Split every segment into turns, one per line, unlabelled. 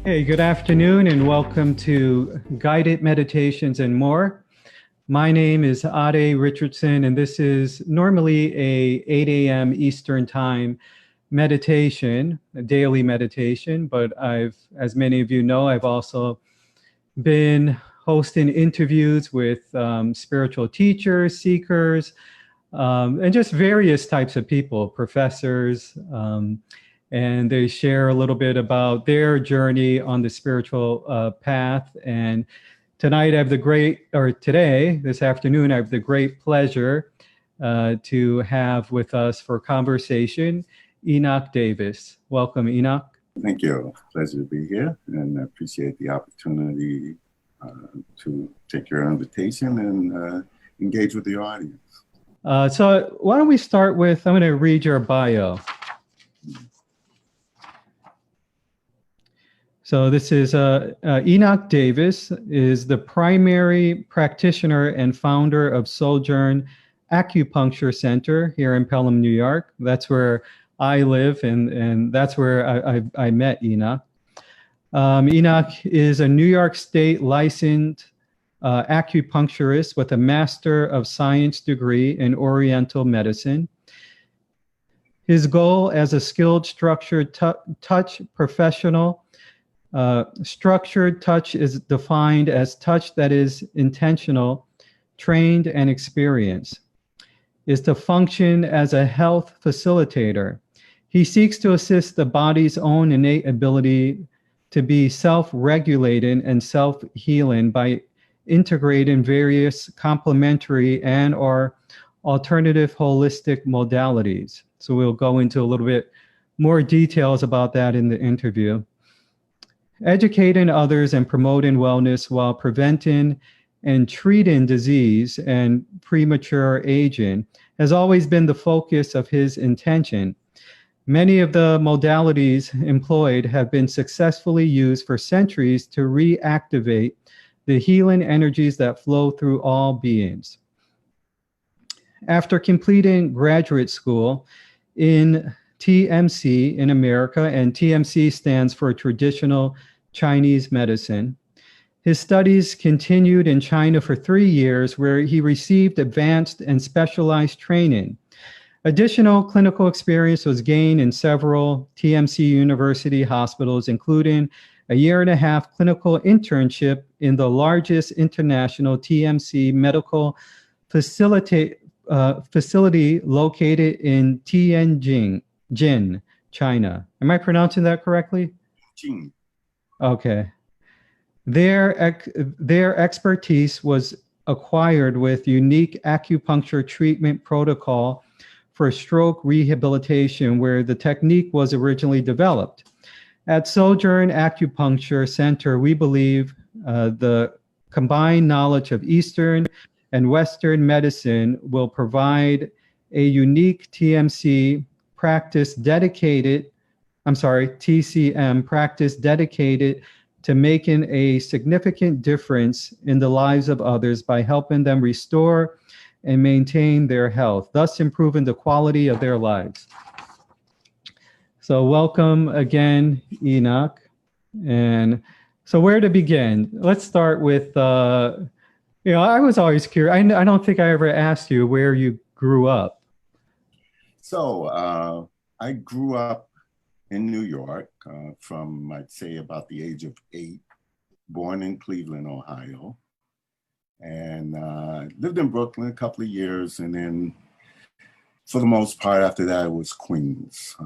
Hey, good afternoon and welcome to Guided Meditations and More. My name is Ade Richardson and this is normally a 8 a.m. Eastern Time meditation, a daily meditation, but as many of you know, I've also been hosting interviews with spiritual teachers, seekers, and just various types of people, professors, and they share a little bit about their journey on the spiritual path. And tonight I have this afternoon, I have the great pleasure to have with us for conversation, Enoch Davis. Welcome, Enoch.
Thank you. Pleasure to be here, and I appreciate the opportunity to take your invitation and engage with the audience.
So why don't we start with, I'm going to read your bio. So this is Enoch Davis is the primary practitioner and founder of Sojourn Acupuncture Center here in Pelham, New York. That's where I live, and that's where I met Enoch. Enoch is a New York State licensed acupuncturist with a Master of Science degree in Oriental Medicine. His goal as a skilled structured touch professional, structured touch is defined as touch that is intentional, trained, and experienced, is to function as a health facilitator. He seeks to assist the body's own innate ability to be self-regulating and self-healing by integrating various complementary and or alternative holistic modalities. So we'll go into a little bit more details about that in the interview. Educating others and promoting wellness while preventing and treating disease and premature aging has always been the focus of his intention. Many of the modalities employed have been successfully used for centuries to reactivate the healing energies that flow through all beings. After completing graduate school in TMC in America, and TMC stands for Traditional Chinese Medicine, his studies continued in China for 3 years, where he received advanced and specialized training. Additional clinical experience was gained in several TMC University hospitals, including a 1.5-year clinical internship in the largest international TMC medical facility located in Tianjin, China. Am I pronouncing that correctly?
Jing.
Okay. Their expertise was acquired with unique acupuncture treatment protocol for stroke rehabilitation, where the technique was originally developed. At Sojourn Acupuncture Center, we believe the combined knowledge of Eastern and Western medicine will provide a unique TCM practice dedicated to making a significant difference in the lives of others by helping them restore and maintain their health, thus improving the quality of their lives. So welcome again, Enoch. And so where to begin? Let's start with, I was always curious. I don't think I ever asked you where you grew up.
So I grew up in New York from, I'd say, about the age of 8, born in Cleveland, Ohio, and lived in Brooklyn a couple of years. And then for the most part after that, it was Queens,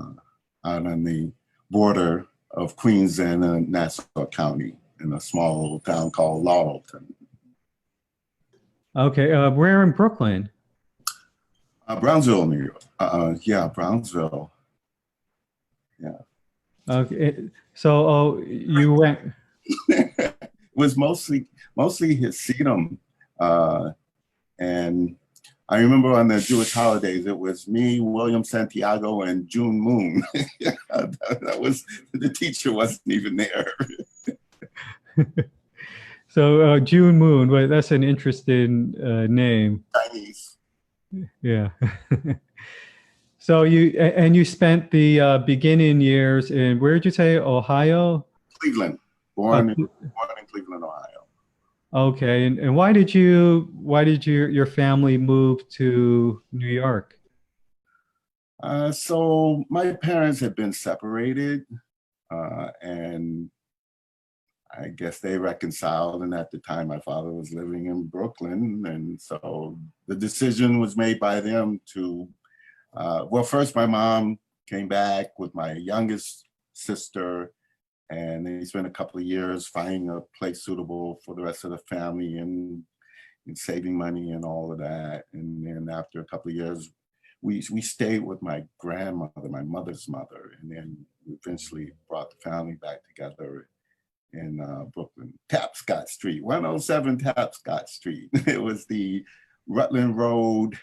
out on the border of Queens and Nassau County in a small town called Laurelton.
Okay, where in Brooklyn?
Brownsville, New York. Yeah, Brownsville. Yeah.
Okay, so you went.
It was mostly Hasidim, and I remember on the Jewish holidays it was me, William Santiago, and June Moon. That was, the teacher wasn't even there.
So June Moon, well, that's an interesting name.
Chinese.
Yeah. So you spent the beginning years in, where did you say, Ohio?
Cleveland.
Uh,
born in Cleveland, Ohio.
okay, and why did your family move to New York?
So my parents had been separated, and I guess they reconciled. And at the time, my father was living in Brooklyn, and so the decision was made by them to. Well, first my mom came back with my youngest sister, and they spent a couple of years finding a place suitable for the rest of the family and saving money and all of that. And then after a couple of years, we stayed with my grandmother, my mother's mother, and then we eventually brought the family back together in Brooklyn, Tapscott Street, 107 Tapscott Street. It was the Rutland Road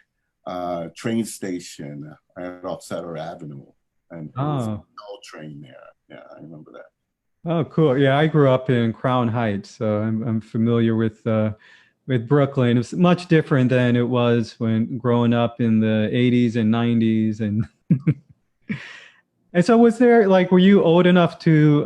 train station right off Sutter Avenue, and it was an
Oh,
old train there. Yeah, I remember that.
oh, cool. Yeah, I grew up in Crown Heights, so I'm familiar with Brooklyn. It's much different than it was when growing up in the 80s and 90s, and so was there like were you old enough to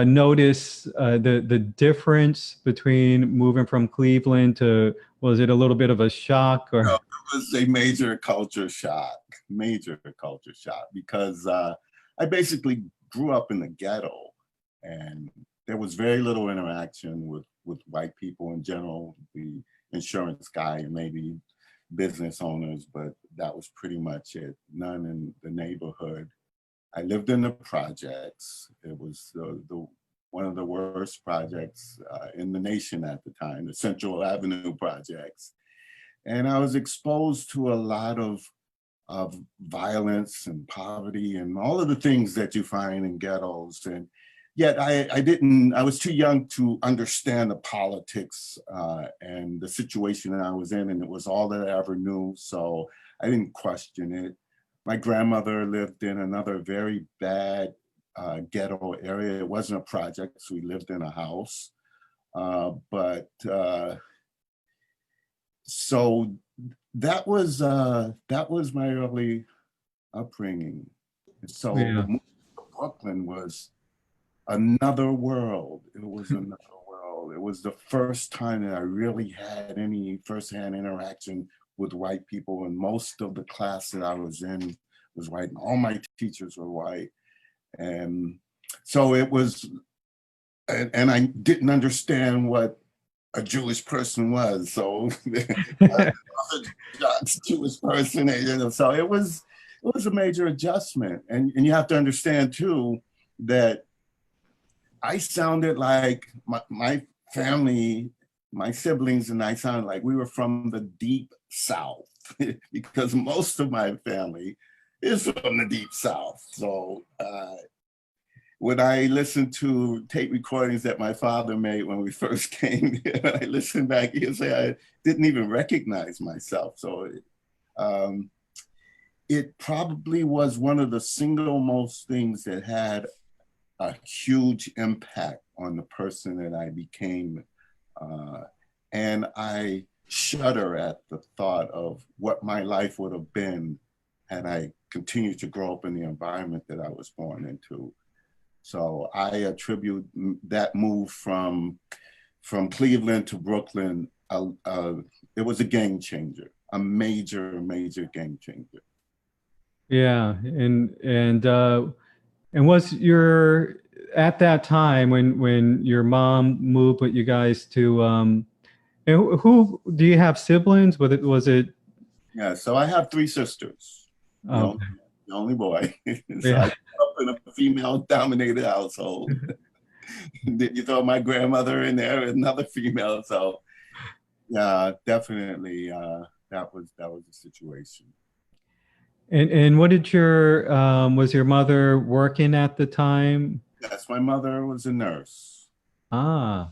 notice the difference between moving from Cleveland to was it a little bit of a shock
No,
or?
it was a major culture shock, because I basically grew up in the ghetto, and there was very little interaction with white people in general, the insurance guy and maybe business owners, but that was pretty much it. None in the neighborhood. I lived in the projects. It was the one of the worst projects in the nation at the time, the Central Avenue projects. And I was exposed to a lot of violence and poverty and all of the things that you find in ghettos. And yet I was too young to understand the politics and the situation that I was in, and it was all that I ever knew. So I didn't question it. My grandmother lived in another very bad ghetto area. It wasn't a project, so we lived in a house. But so that was my early upbringing. So
Yeah.
moving to Brooklyn was another world. It was another world. It was the first time that I really had any firsthand interaction with white people, and most of the class that I was in was white, and all my teachers were white. And so it was, and I didn't understand what a Jewish person was. So Jewish person, so it was a major adjustment. And you have to understand too that I sounded like my family, my siblings and I sounded like we were from the deep South because most of my family is from the deep South. So when I listened to tape recordings that my father made when we first came here, I listened back, he'd say I didn't even recognize myself. So it probably was one of the single most things that had a huge impact on the person that I became. And I shudder at the thought of what my life would have been had I continued to grow up in the environment that I was born into. So I attribute that move from Cleveland to Brooklyn. It was a game changer, a major game changer.
Yeah, and was your at that time when your mom moved with you guys to and who do you have siblings? Was it
Yeah, so I have three sisters, the only,
okay.
the only boy. So I
Yeah.
grew up in a female-dominated household. You throw my grandmother in there, another female. So yeah, definitely, that was the situation.
And what did your was your mother working at the time?
Yes, my mother was a nurse.
Ah,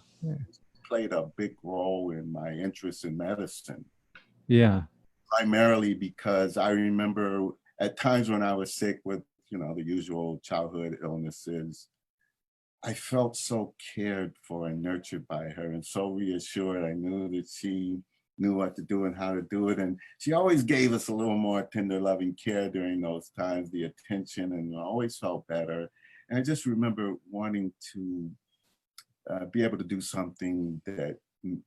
Played a big role in my interest in medicine,
yeah.
primarily because I remember at times when I was sick with, the usual childhood illnesses, I felt so cared for and nurtured by her and so reassured. I knew that she knew what to do and how to do it. And she always gave us a little more tender, loving care during those times, the attention, and I always felt better. And I just remember wanting to be able to do something that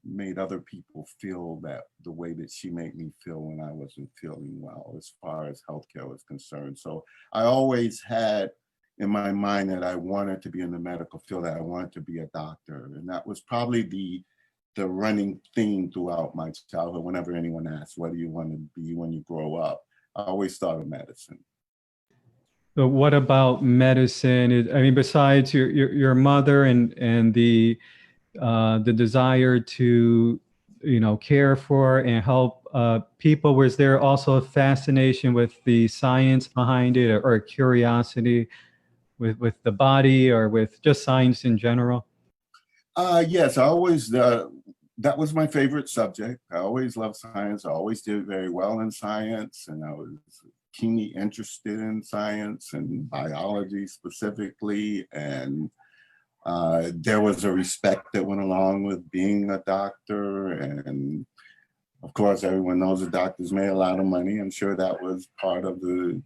made other people feel that the way that she made me feel when I wasn't feeling well, as far as healthcare was concerned. So I always had in my mind that I wanted to be in the medical field, that I wanted to be a doctor. And that was probably the running theme throughout my childhood. Whenever anyone asks, what do you want to be when you grow up? I always thought of medicine.
But what about medicine? I mean, besides your mother and the desire to, care for and help people, was there also a fascination with the science behind it, or a curiosity with the body, or with just science in general?
Yes, that was my favorite subject. I always loved science. I always did very well in science, and I was keenly interested in science and biology specifically. And there was a respect that went along with being a doctor. And of course, everyone knows that doctors made a lot of money. I'm sure that was part of the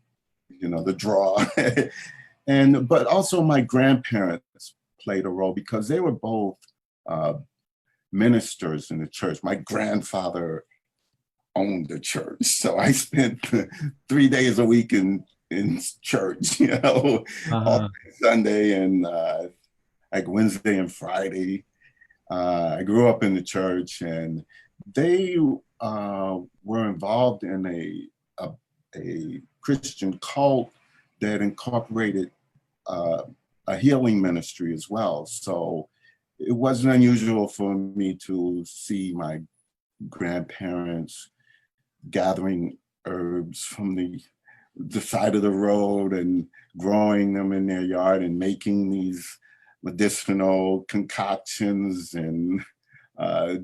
draw. But also my grandparents played a role because they were both uh, ministers in the church. My grandfather owned the church, so I spent 3 days a week in church, all
Uh-huh.
Sunday and like Wednesday and Friday. I grew up in the church, and they were involved in a Christian cult that incorporated a healing ministry as well. So it wasn't unusual for me to see my grandparents gathering herbs from the side of the road and growing them in their yard and making these medicinal concoctions and uh,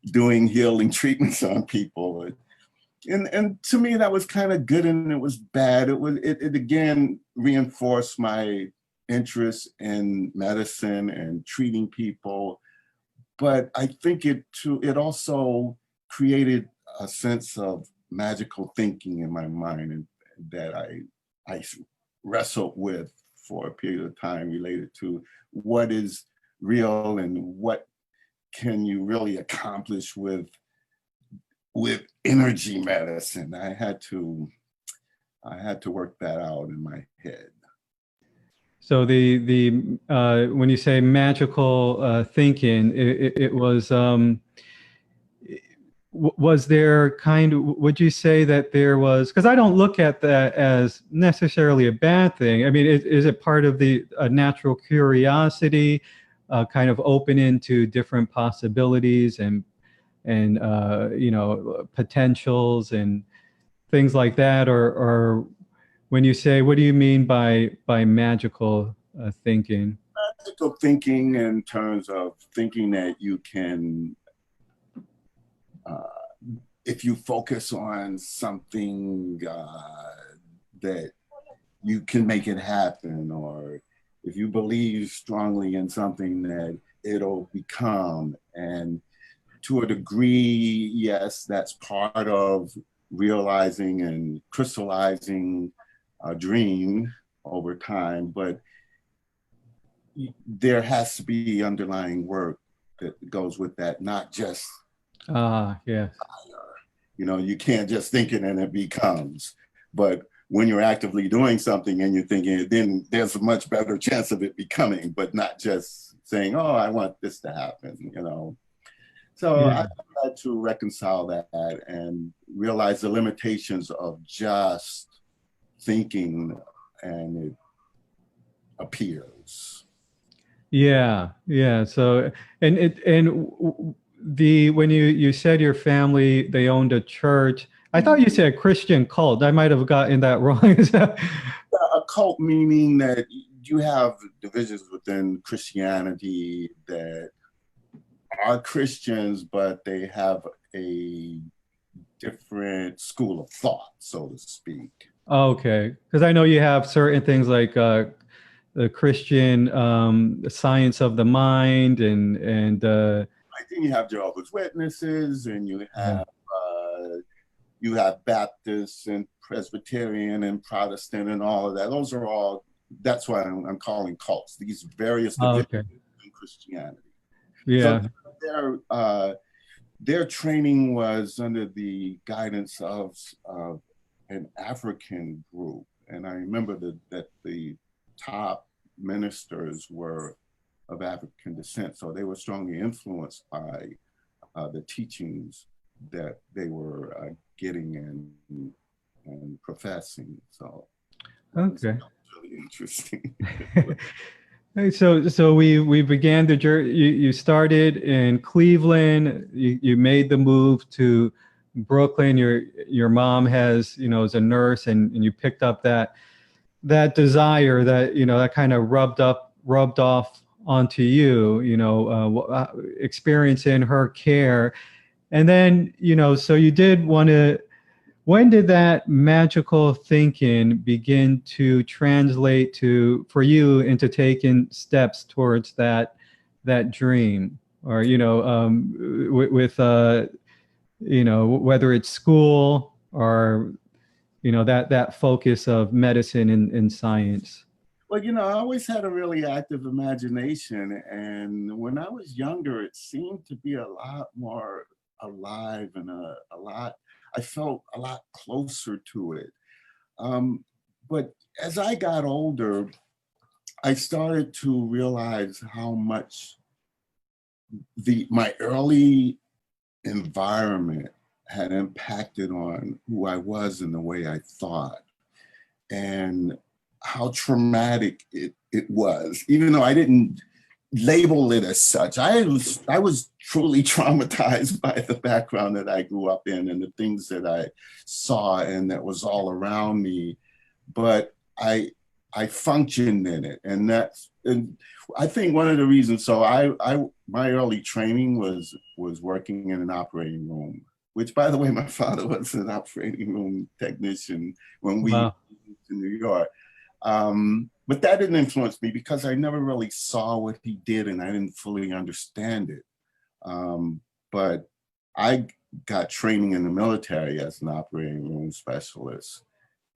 doing healing treatments on people. And to me, that was kind of good and it was bad. It again reinforced my interest in medicine and treating people. But I think it also created a sense of magical thinking in my mind, and that I wrestled with for a period of time, related to what is real and what can you really accomplish with energy medicine. I had to work that out in my head.
So the when you say magical thinking, it was, was there kind of, would you say that there was, because I don't look at that as necessarily a bad thing. I mean, is it part of the natural curiosity, kind of open into different possibilities and potentials and things like that, or when you say, what do you mean by magical thinking?
Magical thinking in terms of thinking that you can, uh, if you focus on something, that you can make it happen, or if you believe strongly in something, that it'll become. And to a degree, yes, that's part of realizing and crystallizing a dream over time, but there has to be underlying work that goes with that, not just,
Ah, yes.
you can't just think it and it becomes. But when you're actively doing something and you're thinking, then there's a much better chance of it becoming, but not just saying, oh, I want this to happen. So
Yeah.
I had to reconcile that and realize the limitations of just thinking and it appears.
Yeah, yeah. So, the when you said your family, they owned a church, I thought you said Christian cult. I might have gotten that wrong. Is that-
A cult meaning that you have divisions within Christianity that are Christians, but they have a different school of thought, so to speak.
Okay, because I know you have certain things like the Christian science of the mind, and
I think you have Jehovah's Witnesses, and
yeah.
you have Baptists and Presbyterian and Protestant and all of that. Those are all that's why I'm calling cults, these various
Oh,
divisions
okay.
in Christianity. So
Yeah.
their training was under the guidance of an African group. And I remember that the top ministers were of African descent. So they were strongly influenced by the teachings that they were getting and professing. So that was
Okay.
really interesting.
Hey, so we began the journey. You started in Cleveland. You made the move to Brooklyn. Your mom has, is a nurse, and you picked up that desire that, that kind of rubbed off onto you, experience in her care. And then, so you did want to, when did that magical thinking begin to translate for you into taking steps towards that dream? Or, with whether it's school or, that focus of medicine and science.
Well, I always had a really active imagination. And when I was younger, it seemed to be a lot more alive and I felt a lot closer to it. But as I got older, I started to realize how much my early environment had impacted on who I was and the way I thought, and how traumatic it was, even though I didn't label it as such. I was truly traumatized by the background that I grew up in and the things that I saw and that was all around me. But I functioned in it, and I think one of the reasons. So my early training was working in an operating room, which, by the way, my father was an operating room technician when we
Wow.
moved to New York. But that didn't influence me because I never really saw what he did and I didn't fully understand it. But I got training in the military as an operating room specialist.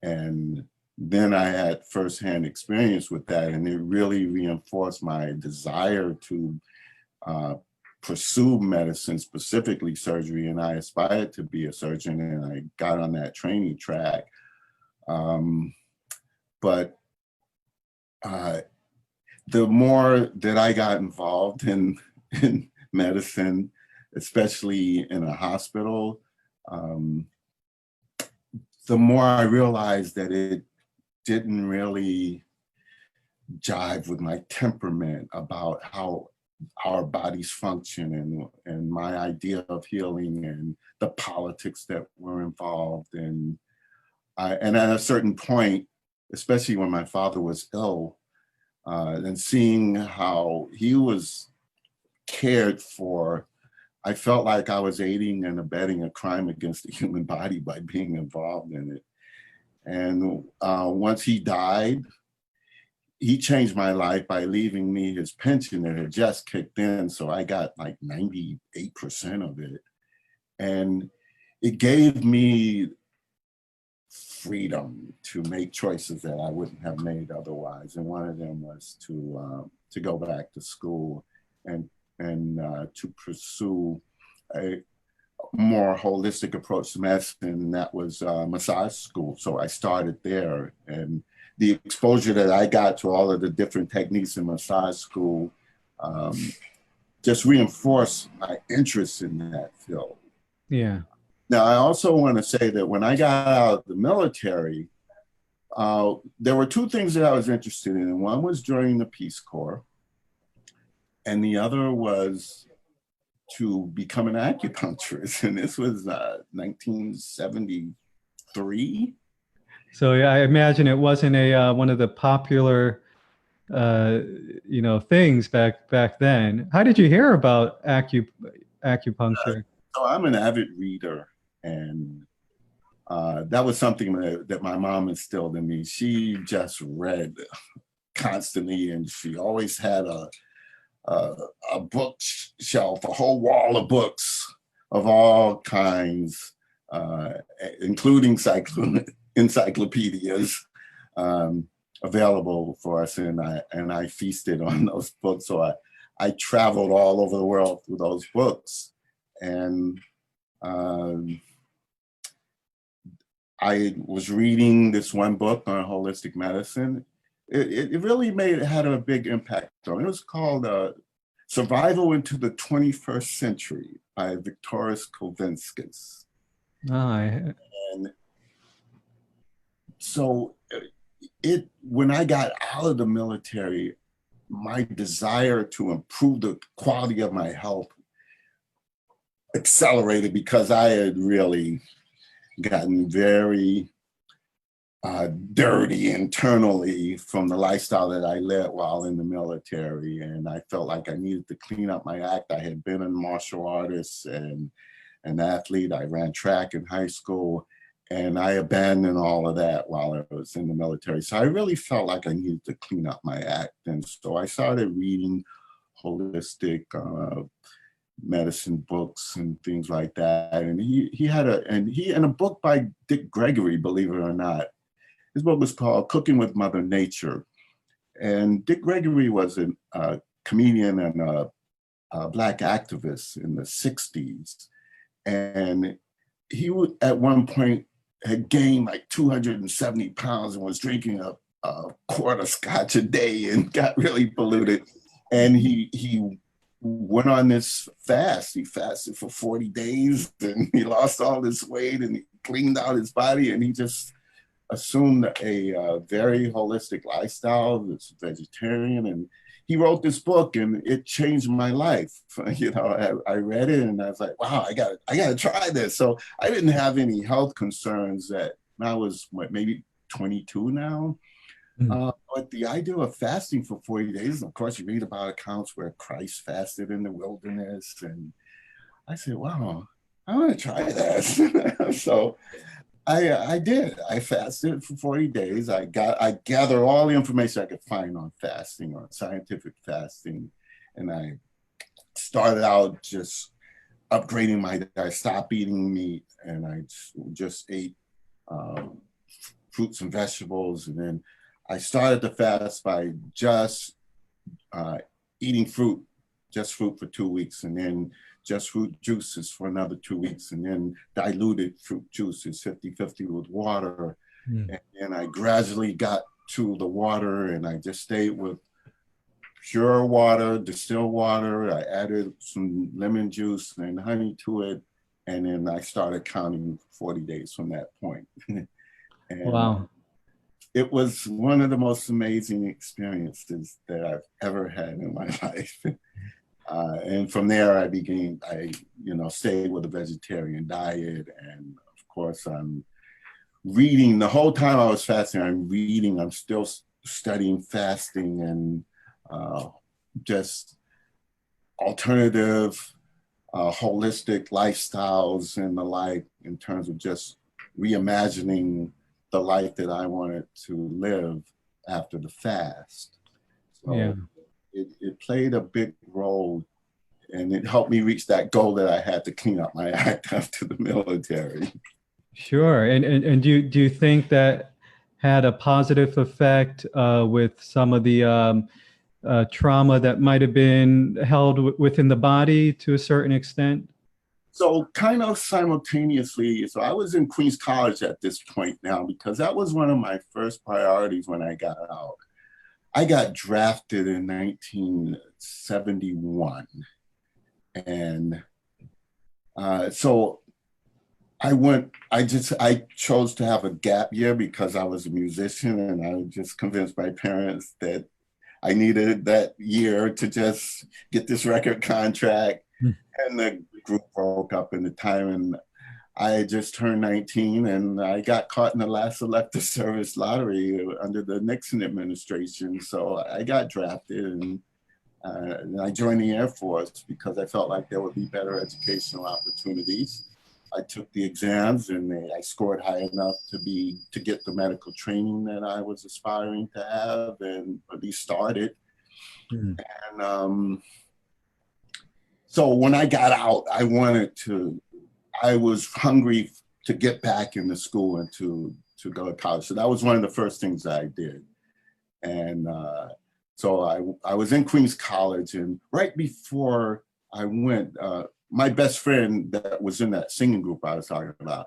And then I had firsthand experience with that, and it really reinforced my desire to pursue medicine, specifically surgery. And I aspired to be a surgeon, and I got on that training track. But the more that I got involved in medicine, especially in a hospital, the more I realized that it didn't really jive with my temperament about how our bodies function and my idea of healing and the politics that were involved. And at a certain point, especially when my father was ill, and seeing how he was cared for, I felt like I was aiding and abetting a crime against the human body by being involved in it. And once he died, he changed my life by leaving me his pension that had just kicked in. So I got like 98% of it. And it gave me freedom to make choices that I wouldn't have made otherwise. And one of them was to go back to school and to pursue a more holistic approach to medicine, and that was massage school. So I started there, and the exposure that I got to all of the different techniques in massage school just reinforced my interest in that field.
Yeah.
Now, I also want to say that when I got out of the military, there were two things that I was interested in. And one was joining the Peace Corps, and the other was to become an acupuncturist. And this was 1973.
So yeah, I imagine it wasn't a one of the popular things back then. How did you hear about acupuncture?
So I'm an avid reader, and that was something that my mom instilled in me. She just read constantly, and she always had a bookshelf, a whole wall of books of all kinds, including encyclopedias. available for us, and I feasted on those books. So I traveled all over the world through those books, and I was reading this one book on holistic medicine. It really had a big impact on me. It was called Survival into the 21st Century by Viktoras Kulvinskas.
Ah,
And so when I got out of the military, my desire to improve the quality of my health accelerated, because I had really gotten very dirty internally from the lifestyle that I led while in the military. And I felt like I needed to clean up my act. I had been a martial artist and an athlete. I ran track in high school, and I abandoned all of that while I was in the military. So I really felt like I needed to clean up my act. And so I started reading holistic medicine books and things like that. And he had a book by Dick Gregory, believe it or not. His book was called Cooking with Mother Nature. And Dick Gregory was a comedian and a Black activist in the 60s. And he would, at one point, had gained like 270 pounds and was drinking a quart of scotch a day and got really polluted. And he went on this fast. He fasted for 40 days and he lost all this weight and he cleaned out his body, and he just assumed a very holistic lifestyle. It's vegetarian, and he wrote this book, and it changed my life. You know, I read it and I was like, wow, I got to try this. So I didn't have any health concerns that I was maybe 22 now. But the idea of fasting for 40 days, of course, you read about accounts where Christ fasted in the wilderness. And I said, wow, I want to try that. So I did. I fasted for 40 days. I gathered all the information I could find on fasting, on scientific fasting. And I started out just upgrading I stopped eating meat, and I just ate fruits and vegetables. And then I started the fast by just eating fruit, just fruit for 2 weeks, and then just fruit juices for another 2 weeks, and then diluted fruit juices 50-50 with water. And then I gradually got to the water, and I just stayed with pure water, distilled water. I added some lemon juice and honey to it, and then I started counting 40 days from that point. And
wow.
It was one of the most amazing experiences that I've ever had in my life. And from there, I stayed with a vegetarian diet. And of course, I'm reading the whole time I was fasting. I'm still studying fasting and just alternative, holistic lifestyles and the like, in terms of just reimagining the life that I wanted to live after the fast. So
Yeah.
it played a big role, and it helped me reach that goal that I had to clean up my act after the military.
Sure. And do you think that had a positive effect with some of the trauma that might have been held within the body to a certain extent?
So kind of simultaneously, so I was in Queens College at this point now, because that was one of my first priorities when I got out. I got drafted in 1971. And so I chose to have a gap year because I was a musician, and I just convinced my parents that I needed that year to just get this record contract. And the group broke up in the time, and I just turned 19, and I got caught in the last elective service lottery under the Nixon administration. So I got drafted, and I joined the Air Force because I felt like there would be better educational opportunities. I took the exams, and I scored high enough to get the medical training that I was aspiring to have, and at least started. And so when I got out, I was hungry to get back into school and to go to college. So that was one of the first things I did. And so I was in Queens College, and right before I went, my best friend that was in that singing group I was talking about,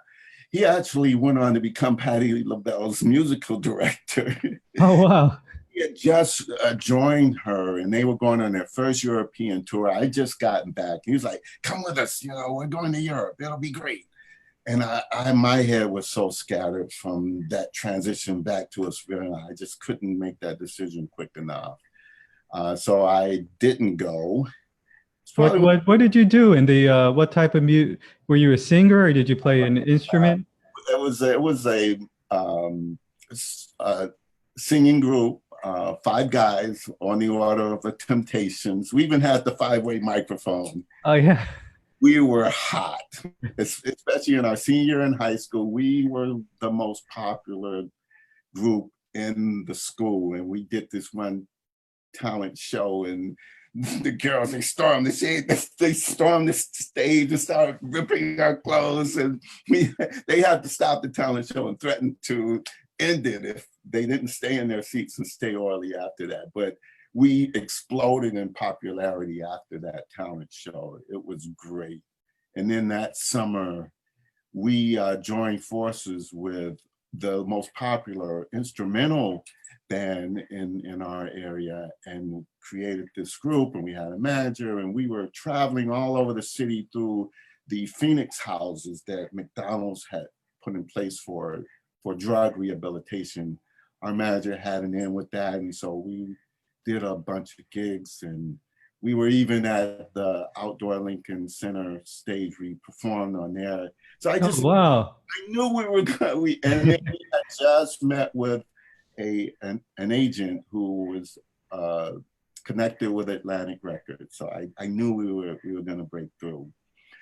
he actually went on to become Patti LaBelle's musical director.
Oh, wow.
He had just joined her, and they were going on their first European tour. I just gotten back. He was like, "Come with us, we're going to Europe. It'll be great." And my head was so scattered from that transition back to Australia. I just couldn't make that decision quick enough. So I didn't go.
What did you do in the what type of music? Were you a singer or did you play an instrument?
It was a singing group, 5 guys on the order of the Temptations. We even had the 5-way microphone.
Oh, yeah.
We were hot, especially in our senior year in high school. We were the most popular group in the school, and we did this one talent show, and the girls, they stormed the stage and started ripping our clothes, and they had to stop the talent show and threaten to end it if they didn't stay in their seats and stay early after that. But we exploded in popularity after that talent show. It was great. And then that summer, we joined forces with the most popular instrumental band in our area and created this group, and we had a manager, and we were traveling all over the city through the Phoenix houses that McDonald's had put in place for drug rehabilitation. Our manager had an in with that, and so we did a bunch of gigs, and we were even at the outdoor Lincoln Center stage. We performed on there. So I
Wow.
I knew we were going. And then we had just met with an agent who was connected with Atlantic Records. So I knew we were going to break through.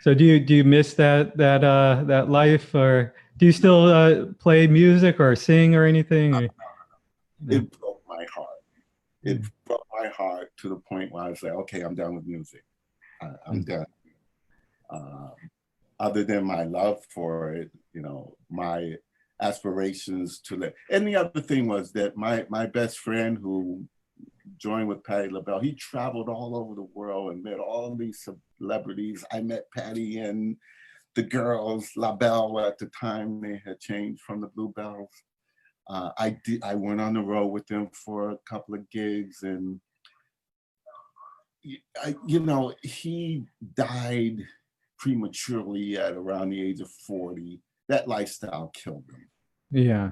So do you miss that life, or do you still play music or sing or anything? Or?
It broke my heart. It broke my heart to the point where I was like, okay, I'm done with music. I'm done. Other than my love for it, my aspirations to live. And the other thing was that my best friend who joined with Patti LaBelle, he traveled all over the world and met all these celebrities. I met Patti and the girls, LaBelle at the time. They had changed from the Bluebells. I went on the road with them for a couple of gigs, and he died prematurely at around the age of 40. That lifestyle killed him.
Yeah.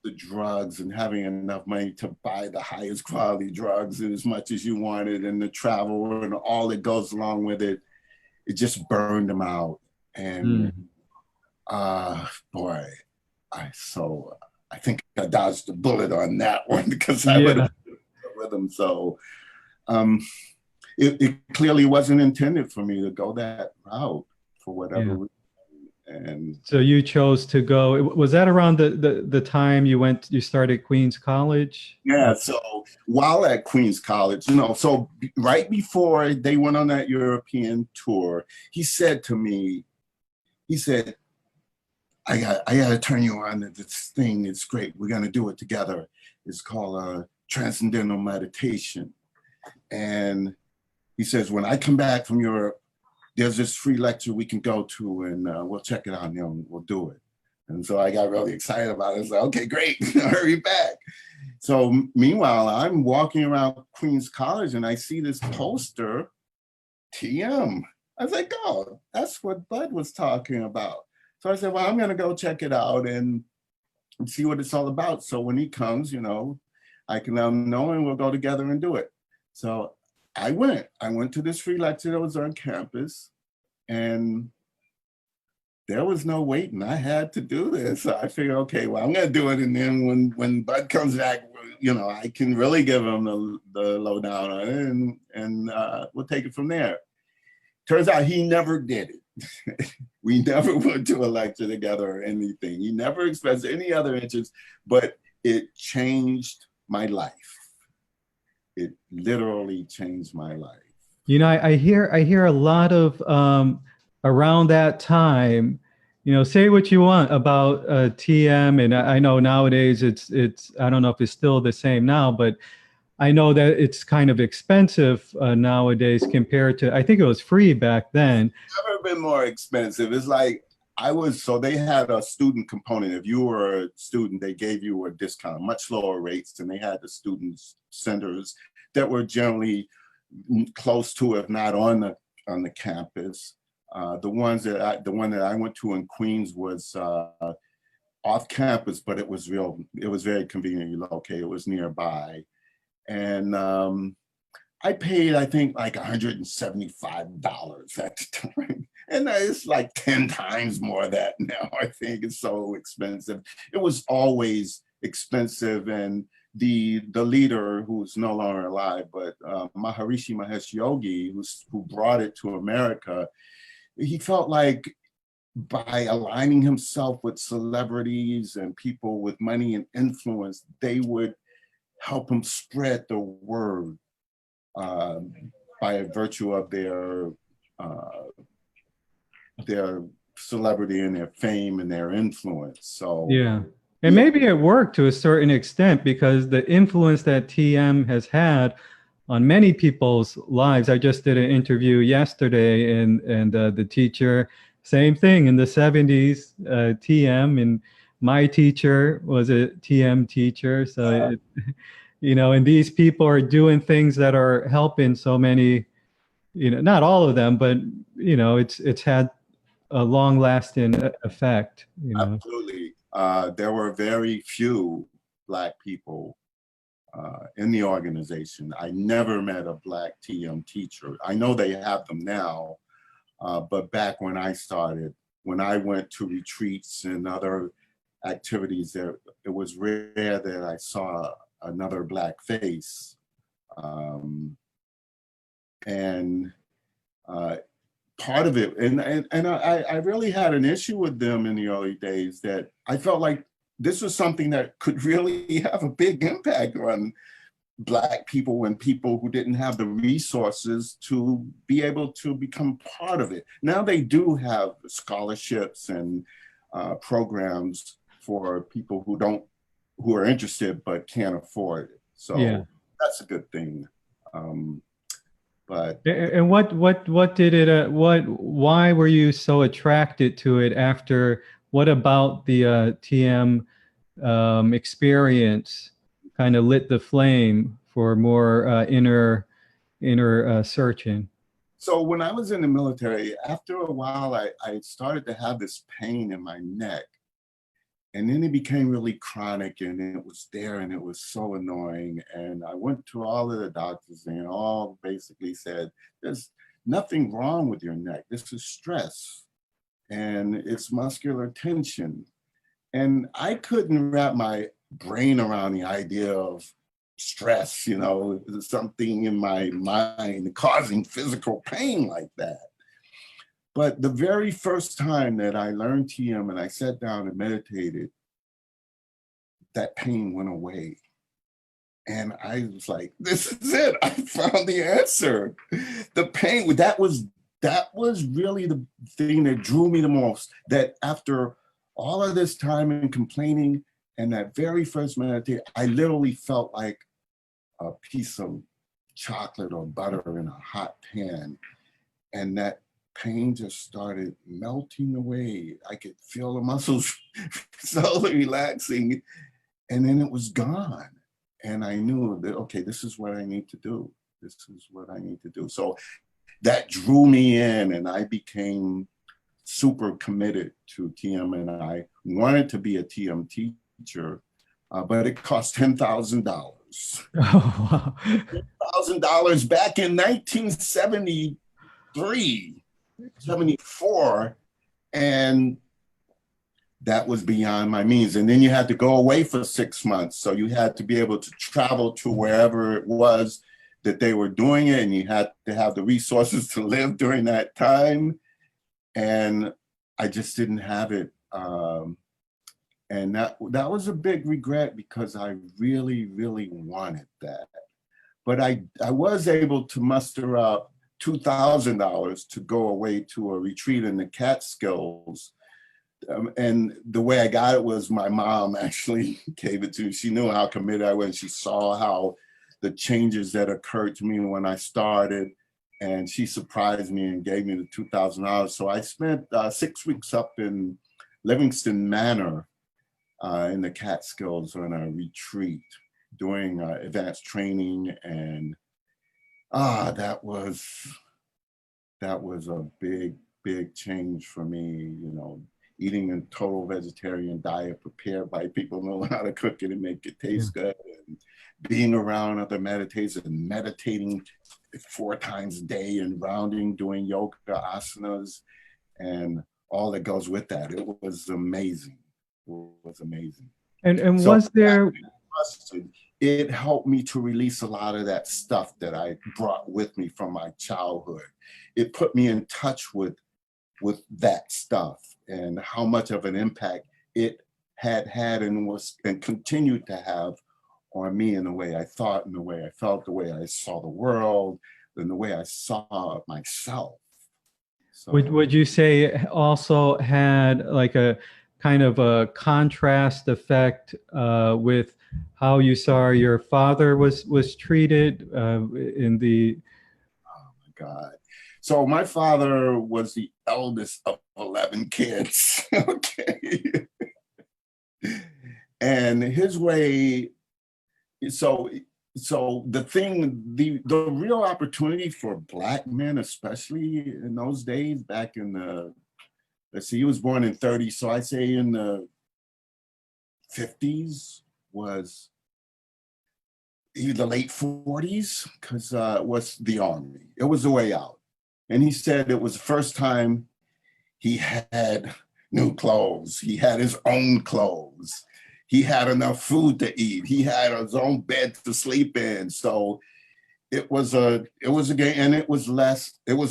The drugs and having enough money to buy the highest quality drugs and as much as you wanted, and the travel and all that goes along with it, it just burned him out. And boy, I think I dodged a bullet on that one, because I would have with him. So it clearly wasn't intended for me to go that route for whatever reason. And
so you chose to go. Was that around the time you started Queens College?
Yeah. So while at Queens College, so right before they went on that European tour, he said to me, I got to turn you on to this thing. It's great. We're going to do it together. It's called Transcendental Meditation. And he says, when I come back from Europe, there's this free lecture we can go to, and we'll check it out and we'll do it. And so I got really excited about it. I was like, okay, great, hurry back. So meanwhile, I'm walking around Queens College and I see this poster, TM. I was like, oh, that's what Bud was talking about. So I said, well, I'm going to go check it out and see what it's all about. So when he comes, I can let him know and we'll go together and do it. So I went to this free lecture that was on campus, and there was no waiting. I had to do this. So I figured, okay, well, I'm going to do it. And then when Bud comes back, I can really give him the lowdown on it, and we'll take it from there. Turns out he never did it. We never went to a lecture together or anything. He never expressed any other interest, but it changed my life. It literally changed my life.
I hear a lot of around that time, say what you want about TM, and I know nowadays it's I don't know if it's still the same now, but I know that it's kind of expensive nowadays compared to, I think it was free back then.
Never been more expensive. It's like so they had a student component. If you were a student, they gave you a discount, much lower rates than they had the student centers that were generally close to, if not on the campus. The one that I went to in Queens was off campus, but it was very conveniently located. It was nearby. And I paid, I think, like $175 at the time. And it's like 10 times more of that now. I think it's so expensive. It was always expensive. And the leader, who's no longer alive, but Maharishi Mahesh Yogi, who brought it to America, he felt like by aligning himself with celebrities and people with money and influence, they would help him spread the word by virtue of their celebrity and their fame and their influence. So
yeah. And maybe it worked to a certain extent because the influence that TM has had on many people's lives. I just did an interview yesterday, and the teacher, same thing in the 70s, TM, and my teacher was a TM teacher. So, and these people are doing things that are helping so many, not all of them, but, it's had a long lasting effect.
Absolutely. There were very few Black people in the organization. I never met a Black TM teacher. I know they have them now, but back when I started, when I went to retreats and other activities, it was rare that I saw another Black face. And part of it, and I really had an issue with them in the early days, that I felt like this was something that could really have a big impact on Black people and people who didn't have the resources to be able to become part of it. Now they do have scholarships and programs for people who are interested but can't afford it. So yeah, that's a good thing. But
and what did it why were you so attracted to it after? What about the TM experience kind of lit the flame for more inner searching?
So when I was in the military, after a while, I started to have this pain in my neck. And then it became really chronic, and it was there, and it was so annoying. And I went to all of the doctors, and all basically said, there's nothing wrong with your neck. This is stress, and it's muscular tension. And I couldn't wrap my brain around the idea of stress, something in my mind causing physical pain like that. But the very first time that I learned TM and I sat down and meditated, that pain went away. And I was like, this is it. I found the answer. The pain, that was really the thing that drew me the most. That after all of this time and complaining, and that very first meditation, I literally felt like a piece of chocolate or butter in a hot pan. And that pain just started melting away. I could feel the muscles slowly relaxing, and then it was gone. And I knew that, okay, this is what I need to do. This is what I need to do. So that drew me in, and I became super committed to TM, and I wanted to be a TM teacher, but it cost $10,000.
Oh, wow.
$10,000 back in 1973. 74, and that was beyond my means. And then you had to go away for 6 months. So you had to be able to travel to wherever it was that they were doing it, and you had to have the resources to live during that time. And I just didn't have it. And that was a big regret, because I really, really wanted that. But I was able to muster up $2,000 to go away to a retreat in the Catskills And the way I got it was my mom actually gave it to me. She knew how committed I was. She saw how the changes that occurred to me when I started, and she surprised me and gave me the $2,000. So I spent 6 weeks up in Livingston Manor in the Catskills on a retreat doing advanced training, and that was a big change for me, eating a total vegetarian diet prepared by people who know how to cook it and make it taste good, and being around other meditators and meditating 4 times a day and rounding, doing yoga asanas and all that goes with that. It was amazing. It was amazing.
And
So
was there,
it helped me to release a lot of that stuff that I brought with me from my childhood. It put me in touch with that stuff and how much of an impact it had and continued to have on me in the way I thought, in the way I felt, the way I saw the world, and the way I saw myself. So,
would you say it also had like a kind of a contrast effect with how you saw your father was treated in the?
oh my God. So my father was the eldest of 11 kids. Okay. And his way, so the real opportunity for Black men, especially in those days, back in the, let's see, he was born in 30, so I say in the 50s, was the late 40s, because it was the Army. It was the way out. And he said it was the first time he had new clothes. He had his own clothes. He had enough food to eat. He had his own bed to sleep in. So it was a game, and it was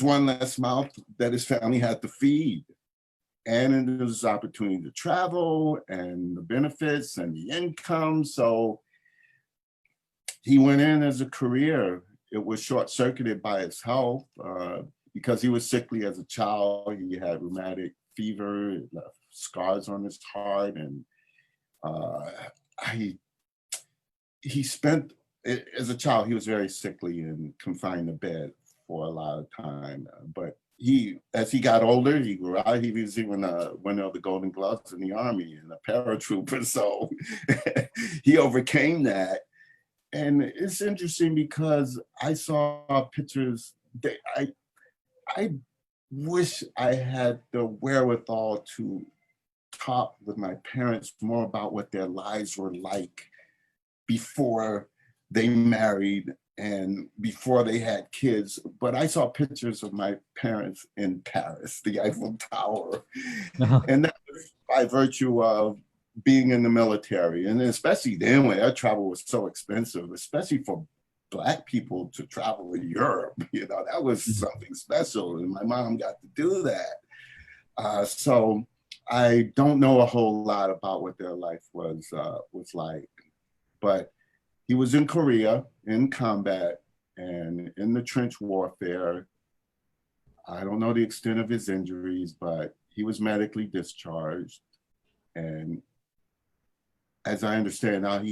one less mouth that his family had to feed. And it was opportunity to travel and the benefits and the income. So he went in as a career. It was short-circuited by his health because he was sickly as a child. He had rheumatic fever, scars on his heart, and he spent, as a child, he was very sickly and confined to bed for a lot of time. But as he got older, he grew out. He was even winner of the Golden Gloves in the Army and a paratrooper. So he overcame that. And it's interesting because I saw pictures that I wish I had the wherewithal to talk with my parents more about what their lives were like before they married and before they had kids. But I saw pictures of my parents in Paris, the Eiffel Tower. And that was by virtue of being in the military. And especially then when air travel was so expensive, especially for Black people to travel to Europe, that was something special. And my mom got to do that. So I don't know a whole lot about what their life was like, but he was in Korea in combat and in the trench warfare. I don't know the extent of his injuries, but he was medically discharged. And as I understand now,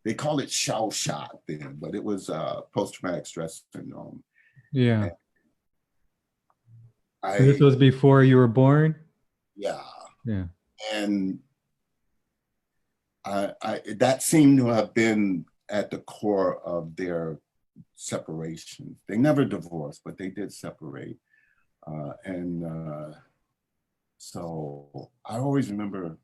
they called it shell shock then, but it was post-traumatic stress syndrome.
Yeah. This was before you were born?
Yeah.
Yeah.
And that seemed to have been at the core of their separation. They never divorced, but they did separate. So I always remember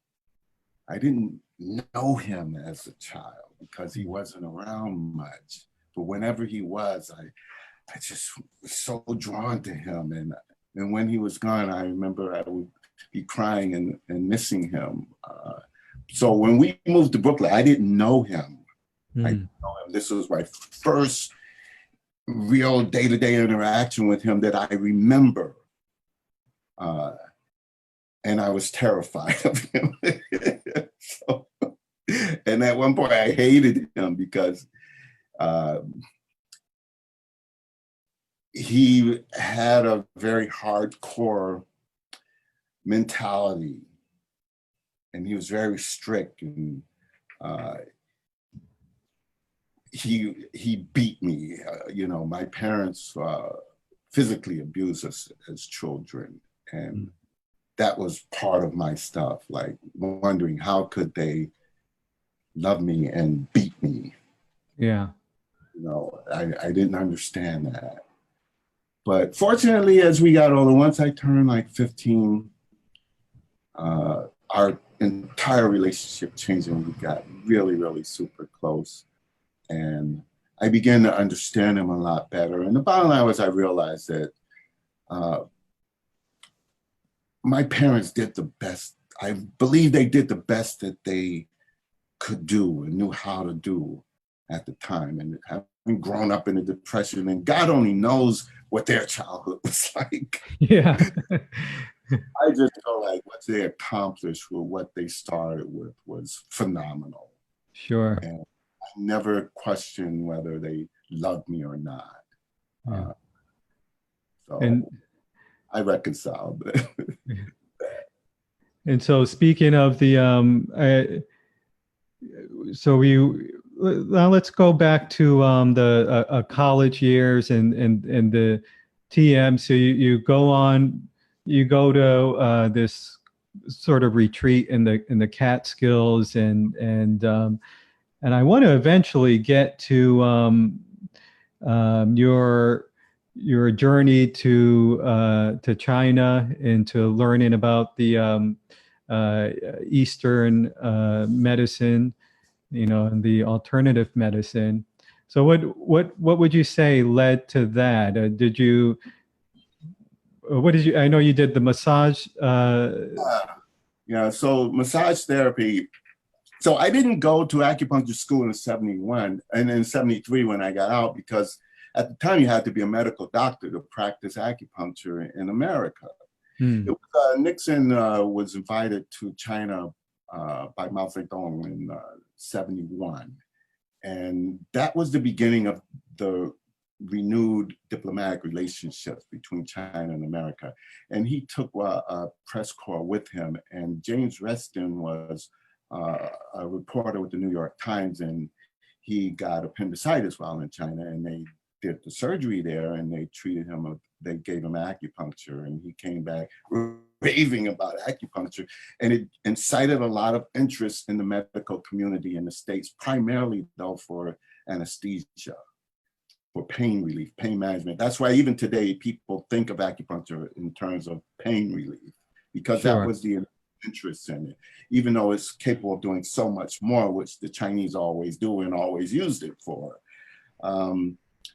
I didn't know him as a child because he wasn't around much. But whenever he was, I just was so drawn to him. And when he was gone, I remember I would be crying and missing him. So when we moved to Brooklyn, I didn't know him. I didn't know him. This was my first real day-to-day interaction with him that I remember. And I was terrified of him. And at one point I hated him because he had a very hardcore mentality, and he was very strict, and he beat me. My parents physically abused us as children, and that was part of my stuff, like wondering how could they love me and beat me.
Yeah.
I didn't understand that. But fortunately, as we got older, once I turned like 15, our entire relationship changed and we got really, really super close. And I began to understand him a lot better. And the bottom line was I realized that my parents did the best. I believe they did the best that they could do and knew how to do at the time. And having grown up in the Depression, and God only knows what their childhood was like.
Yeah.
I just feel like what they accomplished with what they started with was phenomenal.
Sure.
And I never questioned whether they loved me or not.
Yeah.
So
And
I reconciled.
and so speaking of the so now let's go back to the college years and the TM. So you go to this sort of retreat in the Catskills, and I want to eventually get to your journey to China and to learning about the Eastern medicine, and the alternative medicine. So what would you say led to that? I know you did the massage.
Yeah, so massage therapy. So I didn't go to acupuncture school in 71 and in 73 when I got out, because at the time you had to be a medical doctor to practice acupuncture in America. Nixon was invited to China by Mao Zedong in 71. And that was the beginning of the renewed diplomatic relationships between China and America. And he took a press corps with him. And James Reston was a reporter with the New York Times, and he got appendicitis while in China, and they did the surgery there, and they treated him. They gave him acupuncture, and he came back raving about acupuncture, and it incited a lot of interest in the medical community in the States, primarily though for anesthesia, for pain relief, pain management. That's why even today people think of acupuncture in terms of pain relief, because
Sure.
that was the interest in it, even though it's capable of doing so much more, which the Chinese always do and always used it for.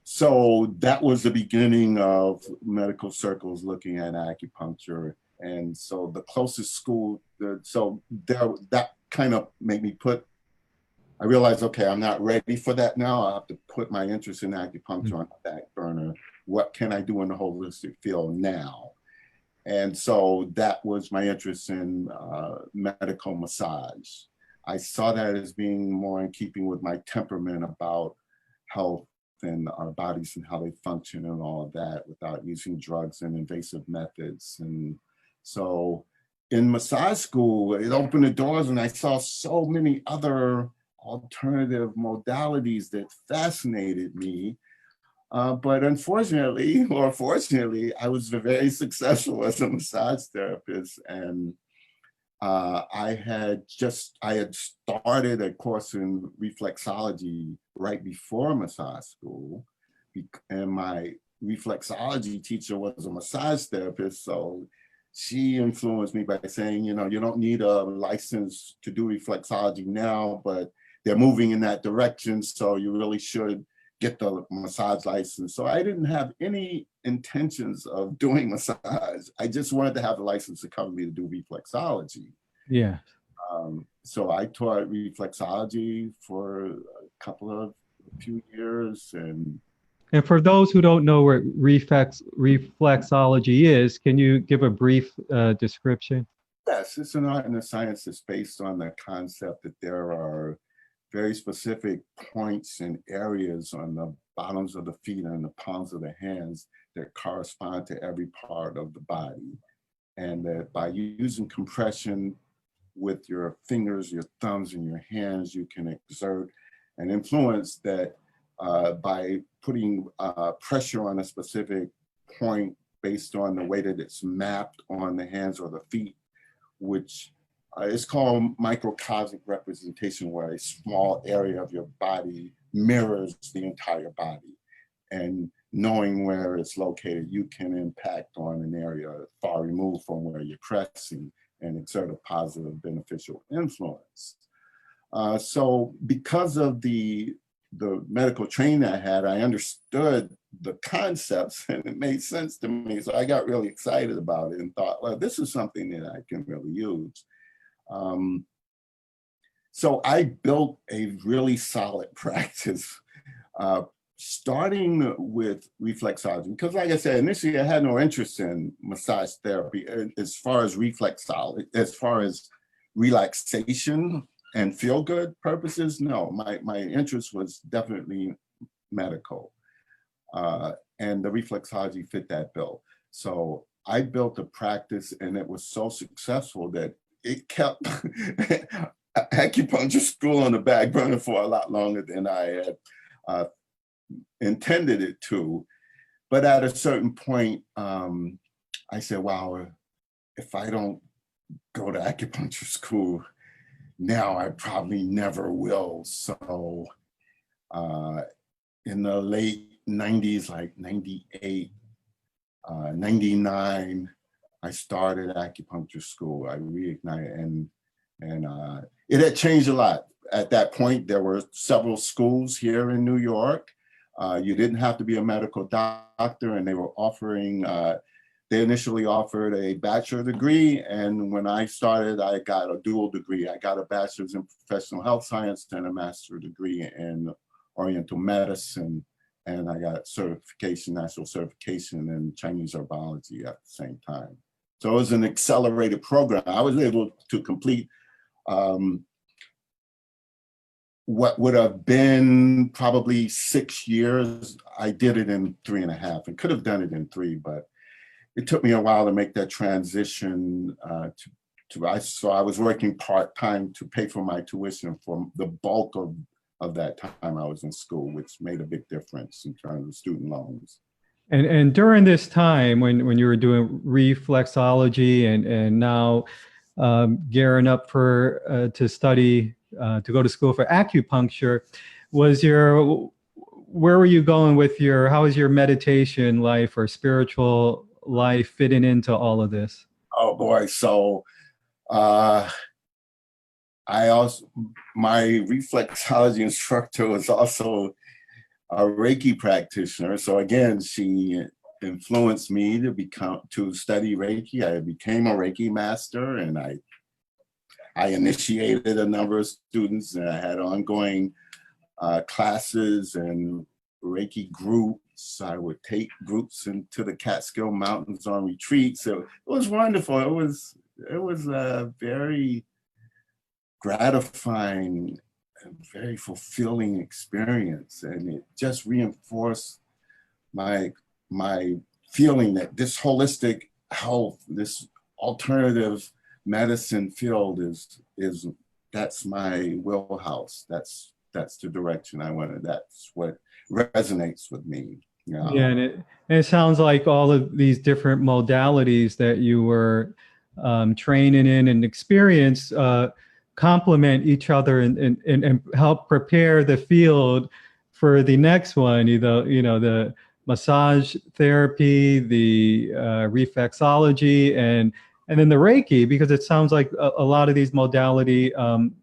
So that was the beginning of medical circles looking at acupuncture. And so the closest school, that kind of made me I realized, okay, I'm not ready for that now. I have to put my interest in acupuncture on the back burner. What can I do in the holistic field now? And so that was my interest in medical massage. I saw that as being more in keeping with my temperament about health and our bodies and how they function and all of that, without using drugs and invasive methods. And so in massage school, it opened the doors, and I saw so many other alternative modalities that fascinated me. But unfortunately, or fortunately, I was very successful as a massage therapist. And I had started a course in reflexology right before massage school. And my reflexology teacher was a massage therapist. So she influenced me by saying, you don't need a license to do reflexology now, but they're moving in that direction. So you really should get the massage license. So I didn't have any intentions of doing massage. I just wanted to have the license to cover me to do reflexology.
Yeah.
So I taught reflexology for a few years. And
for those who don't know what reflexology is, can you give a brief description?
Yes, it's an art and a science that's based on the concept that there are very specific points and areas on the bottoms of the feet and the palms of the hands that correspond to every part of the body. and that by using compression with your fingers, your thumbs, and your hands, you can exert an influence that by putting pressure on a specific point based on the way that it's mapped on the hands or the feet, which is called microcosmic representation, where a small area of your body mirrors the entire body. And knowing where it's located, you can impact on an area far removed from where you're pressing and exert a positive beneficial influence. So because of the medical training I had, I understood the concepts and it made sense to me. So I got really excited about it and thought, well, this is something that I can really use. So I built a really solid practice, starting with reflexology, because like I said, initially I had no interest in massage therapy as far as reflexology, as far as relaxation and feel good purposes. No, my interest was definitely medical, and the reflexology fit that bill. So I built a practice and it was so successful that it kept acupuncture school on the back burner for a lot longer than I had intended it to. But at a certain point, I said, wow, if I don't go to acupuncture school now, I probably never will. So in the late 90s, like 98, 99, I started acupuncture school. I reignited, and it had changed a lot. At that point, there were several schools here in New York. You didn't have to be a medical doctor, and they were offering, they initially offered a bachelor degree. And when I started, I got a dual degree. I got a bachelor's in professional health science and a master's degree in Oriental medicine. And I got certification, national certification in Chinese herbology at the same time. So it was an accelerated program. I was able to complete what would have been probably 6 years. I did it in 3.5 and could have done it in 3, but it took me a while to make that transition so I was working part-time to pay for my tuition for the bulk of that time I was in school, which made a big difference in terms of student loans.
And during this time when you were doing reflexology and now gearing up for to study to go to school for acupuncture, where were you going with how is your meditation life or spiritual life fitting into all of this?
Oh boy, so my reflexology instructor was also a Reiki practitioner. So again, she influenced me to study Reiki. I became a Reiki master, and I initiated a number of students, and I had ongoing classes and Reiki groups. I would take groups into the Catskill Mountains on retreat. So it was wonderful. It was a very gratifying and very fulfilling experience, and it just reinforced my feeling that this holistic health, this alternative medicine field that's my wheelhouse. That's the direction I wanted. That's what resonates with me.
Yeah, and it sounds like all of these different modalities that you were training in and experience complement each other and help prepare the field for the next one, the massage therapy, the reflexology, and then the Reiki, because it sounds like a lot of these modality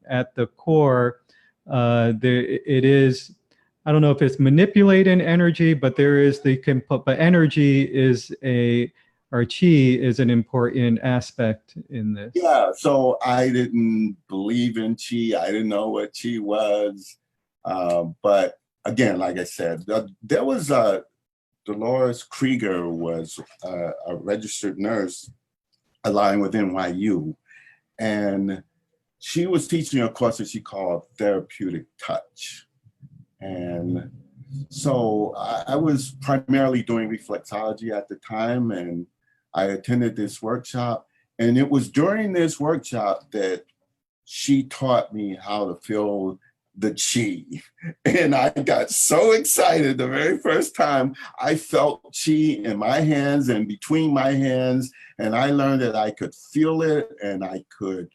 at the core, it is, I don't know if it's manipulating energy, but but energy is or chi is an important aspect in this.
Yeah, so I didn't believe in chi. I didn't know what chi was. But again, like I said, there was Dolores Krieger was a registered nurse aligned with NYU. And she was teaching a course that she called Therapeutic Touch. And so I was primarily doing reflexology at the time, and I attended this workshop, And it was during this workshop that she taught me how to feel the chi. And I got so excited the very first time I felt chi in my hands and between my hands. And I learned that I could feel it and I could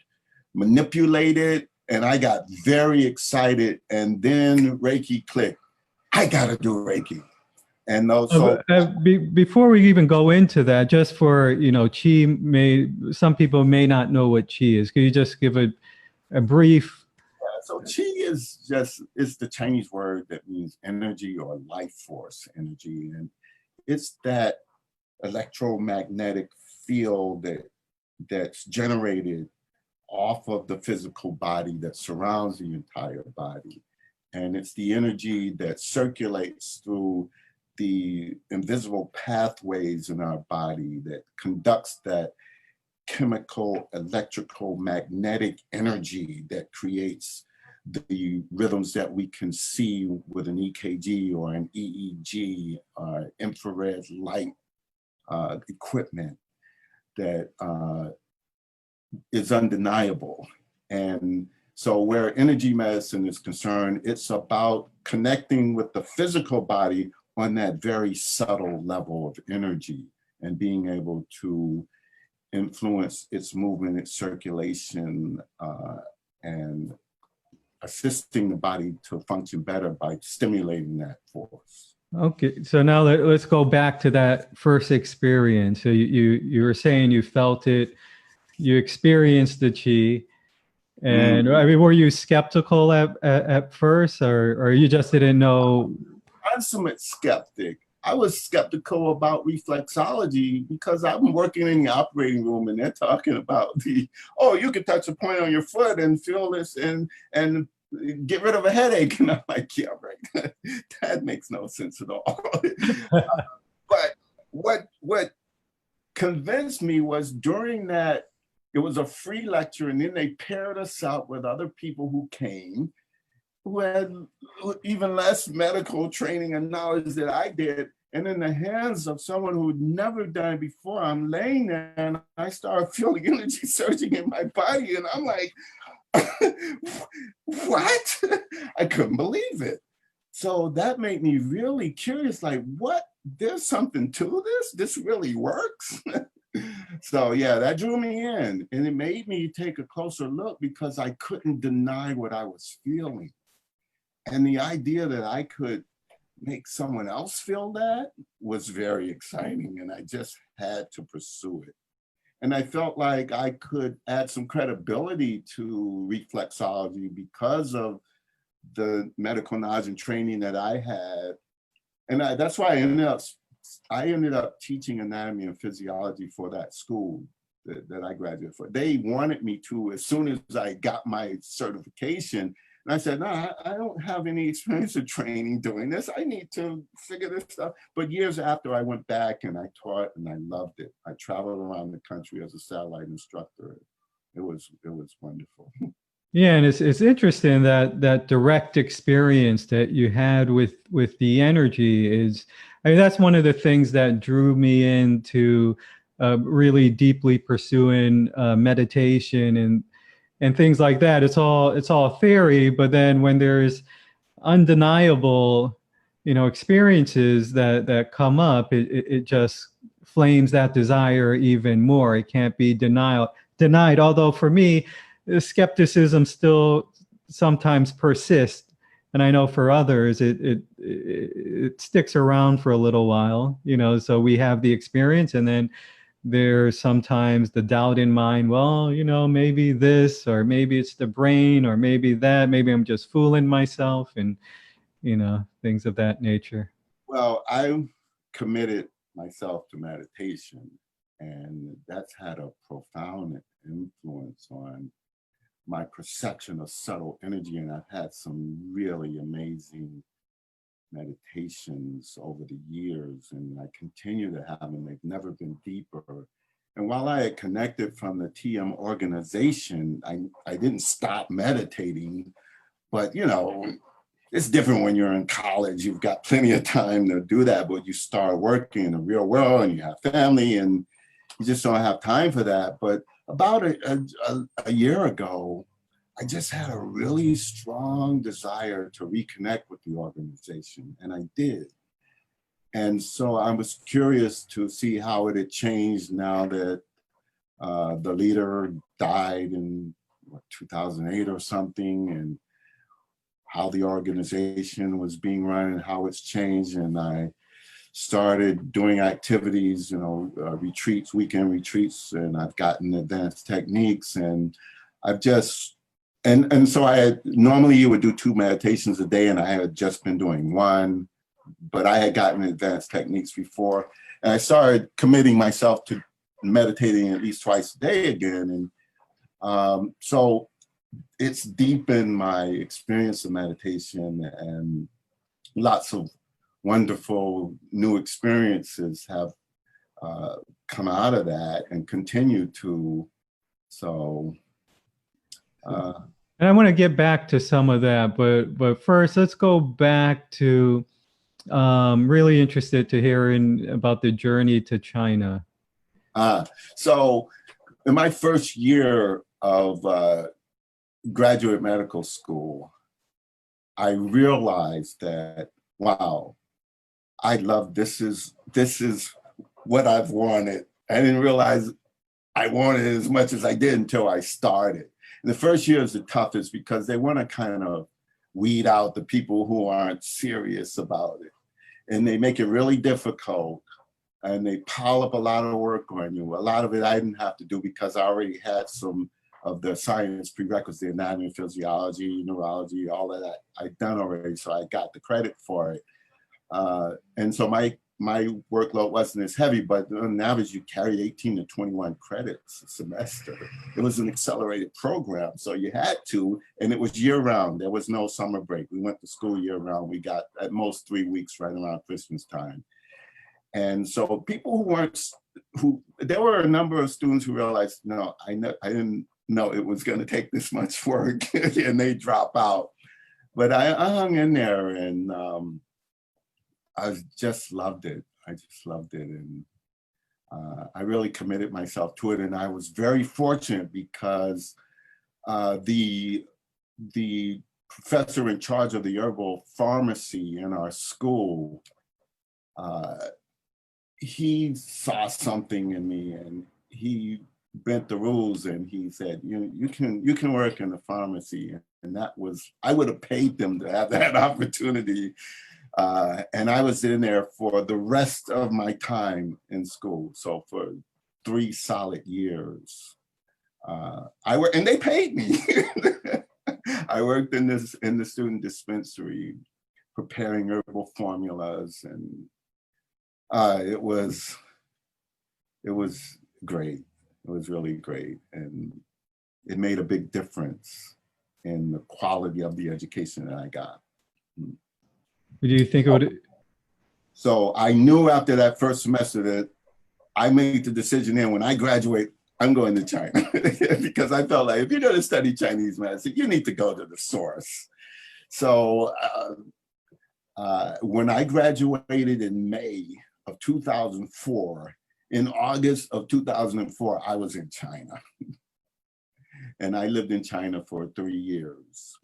manipulate it. And I got very excited. And then Reiki clicked. I got to do Reiki. And also,
before we even go into that, just for, chi, some people may not know what chi is. Could you just give a brief?
So chi is it's the Chinese word that means energy or life force energy. And it's that electromagnetic field that's generated off of the physical body that surrounds the entire body. And it's the energy that circulates through the invisible pathways in our body that conducts that chemical, electrical, magnetic energy that creates the rhythms that we can see with an EKG or an EEG, infrared light equipment that is undeniable. And so where energy medicine is concerned, it's about connecting with the physical body on that very subtle level of energy and being able to influence its movement, its circulation, and assisting the body to function better by stimulating that force.
Okay, so now let's go back to that first experience. So you were saying you felt it, you experienced the chi, and I mean, were you skeptical at first, or you just didn't know?
Consummate skeptic. I was skeptical about reflexology because I'm working in the operating room and they're talking about you can touch a point on your foot and feel this and get rid of a headache. And I'm like, yeah, right. That makes no sense at all. But what convinced me was during that, it was a free lecture and then they paired us up with other people who came who had even less medical training and knowledge that I did. And in the hands of someone who'd never done it before, I'm laying there and I started feeling energy surging in my body. And I'm like, what? I couldn't believe it. So that made me really curious, like, what? There's something to this? This really works? So yeah, that drew me in. And it made me take a closer look because I couldn't deny what I was feeling. And the idea that I could make someone else feel that was very exciting. And I just had to pursue it. And I felt like I could add some credibility to reflexology because of the medical knowledge and training that I had. And that's why I ended up teaching anatomy and physiology for that school that I graduated for. They wanted me to, as soon as I got my certification, and I said, no, I don't have any experience of training doing this. I need to figure this stuff. But years after, I went back and I taught and I loved it. I traveled around the country as a satellite instructor. It was wonderful.
Yeah, and it's interesting that direct experience that you had with the energy is, I mean, that's one of the things that drew me into really deeply pursuing meditation and things like that. It's all theory, but then when there's undeniable, experiences that come up, it just flames that desire even more. It can't be denied. Although for me, skepticism still sometimes persists, and I know for others it sticks around for a little while. So we have the experience, and then there's sometimes the doubt in mind, well, maybe this, or maybe it's the brain, or maybe that, maybe I'm just fooling myself, and, things of that nature.
Well, I committed myself to meditation, and that's had a profound influence on my perception of subtle energy. And I've had some really amazing meditations over the years, and I continue to have them. They've never been deeper. And while I had connected from the TM organization, I didn't stop meditating, but it's different when you're in college. You've got plenty of time to do that, but you start working in the real world and you have family and you just don't have time for that. But about a year ago, I just had a really strong desire to reconnect with the organization, and I did. And so I was curious to see how it had changed now that the leader died in 2008 or something, and how the organization was being run and how it's changed. And I started doing activities, retreats, weekend retreats, and I've gotten advanced techniques, and I've just, and so I had, normally you would do 2 meditations a day, and I had just been doing 1, but I had gotten advanced techniques before, and I started committing myself to meditating at least twice a day again. And so it's deepened my experience of meditation, and lots of wonderful new experiences have come out of that and continue to. So.
And I want to get back to some of that, but first, let's go back to really interested to hearing about the journey to China.
So in my first year of graduate medical school, I realized that, wow, I love this is what I've wanted. I didn't realize I wanted it as much as I did until I started. And the first year is the toughest because they want to kind of weed out the people who aren't serious about it. And they make it really difficult, and they pile up a lot of work on you. A lot of it I didn't have to do because I already had some of the science prerequisites, anatomy, physiology, neurology, all of that I'd done already, so I got the credit for it. And so my workload wasn't as heavy, but on average, you carried 18 to 21 credits a semester. It was an accelerated program, so you had to, and it was year round. There was no summer break. We went to school year round. We got at most 3 weeks right around Christmas time. And so people there were a number of students who realized, no, I didn't know it was going to take this much work, and they drop out. But I hung in there, and I just loved it. I just loved it. And I really committed myself to it. And I was very fortunate because the professor in charge of the herbal pharmacy in our school, he saw something in me, and he bent the rules, and he said, you can work in the pharmacy. And that was, I would have paid them to have that opportunity. And I was in there for the rest of my time in school. So for 3 solid years, and they paid me. I worked in the student dispensary, preparing herbal formulas, and it was great. It was really great, and it made a big difference in the quality of the education that I got.
Do you think it would?
So I knew after that first semester that I made the decision when I graduate, I'm going to China because I felt like if you're going to study Chinese medicine, you need to go to the source. So when I graduated in May of 2004, in August of 2004, I was in China. And I lived in China for 3 years.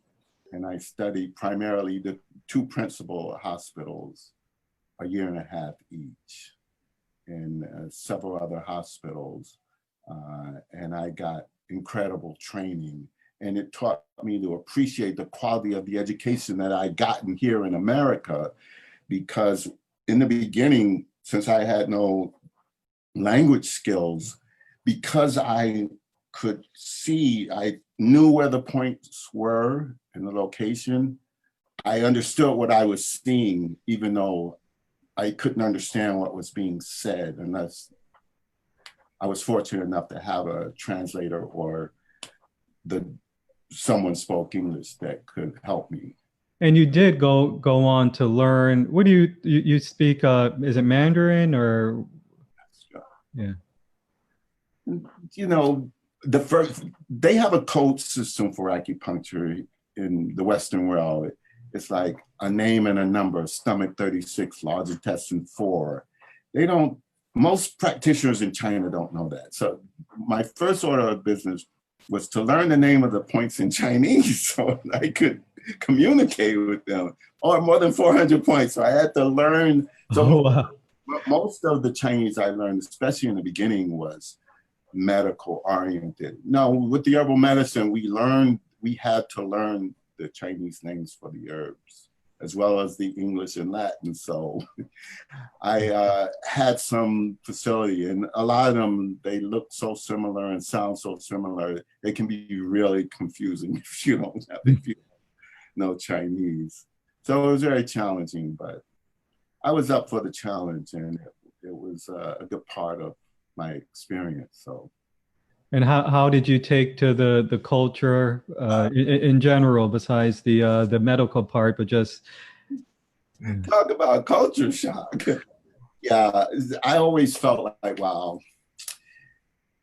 And I studied primarily the 2 principal hospitals, a year and a half each, and several other hospitals. And I got incredible training. And it taught me to appreciate the quality of the education that I'd gotten here in America, because in the beginning, since I had no language skills, because I could see, I knew where the points were in the location, I understood what I was seeing, even though I couldn't understand what was being said, unless I was fortunate enough to have a translator or someone spoke English that could help me.
And you did go on to learn. What do you speak? Is it Mandarin or? Yeah.
They have a code system for acupuncture in the Western world. It's like a name and a number: stomach 36, large intestine 4. They don't most practitioners in China don't know that. So my first order of business was to learn the name of the points in Chinese so I could communicate with them, or more than 400 points. So I had to learn. So
Oh, wow.
most of the Chinese I learned, especially in the beginning, was medical oriented. Now with the herbal medicine, we had to learn the Chinese names for the herbs, as well as the English and Latin. So I had some facility, and a lot of them, they look so similar and sound so similar, they can be really confusing if you don't have, if you know Chinese. So it was very challenging, but I was up for the challenge, and it was a good part of my experience. So.
And how did you take to the culture in general, besides the medical part, but just
Talk about culture shock. Yeah, I always felt like, wow,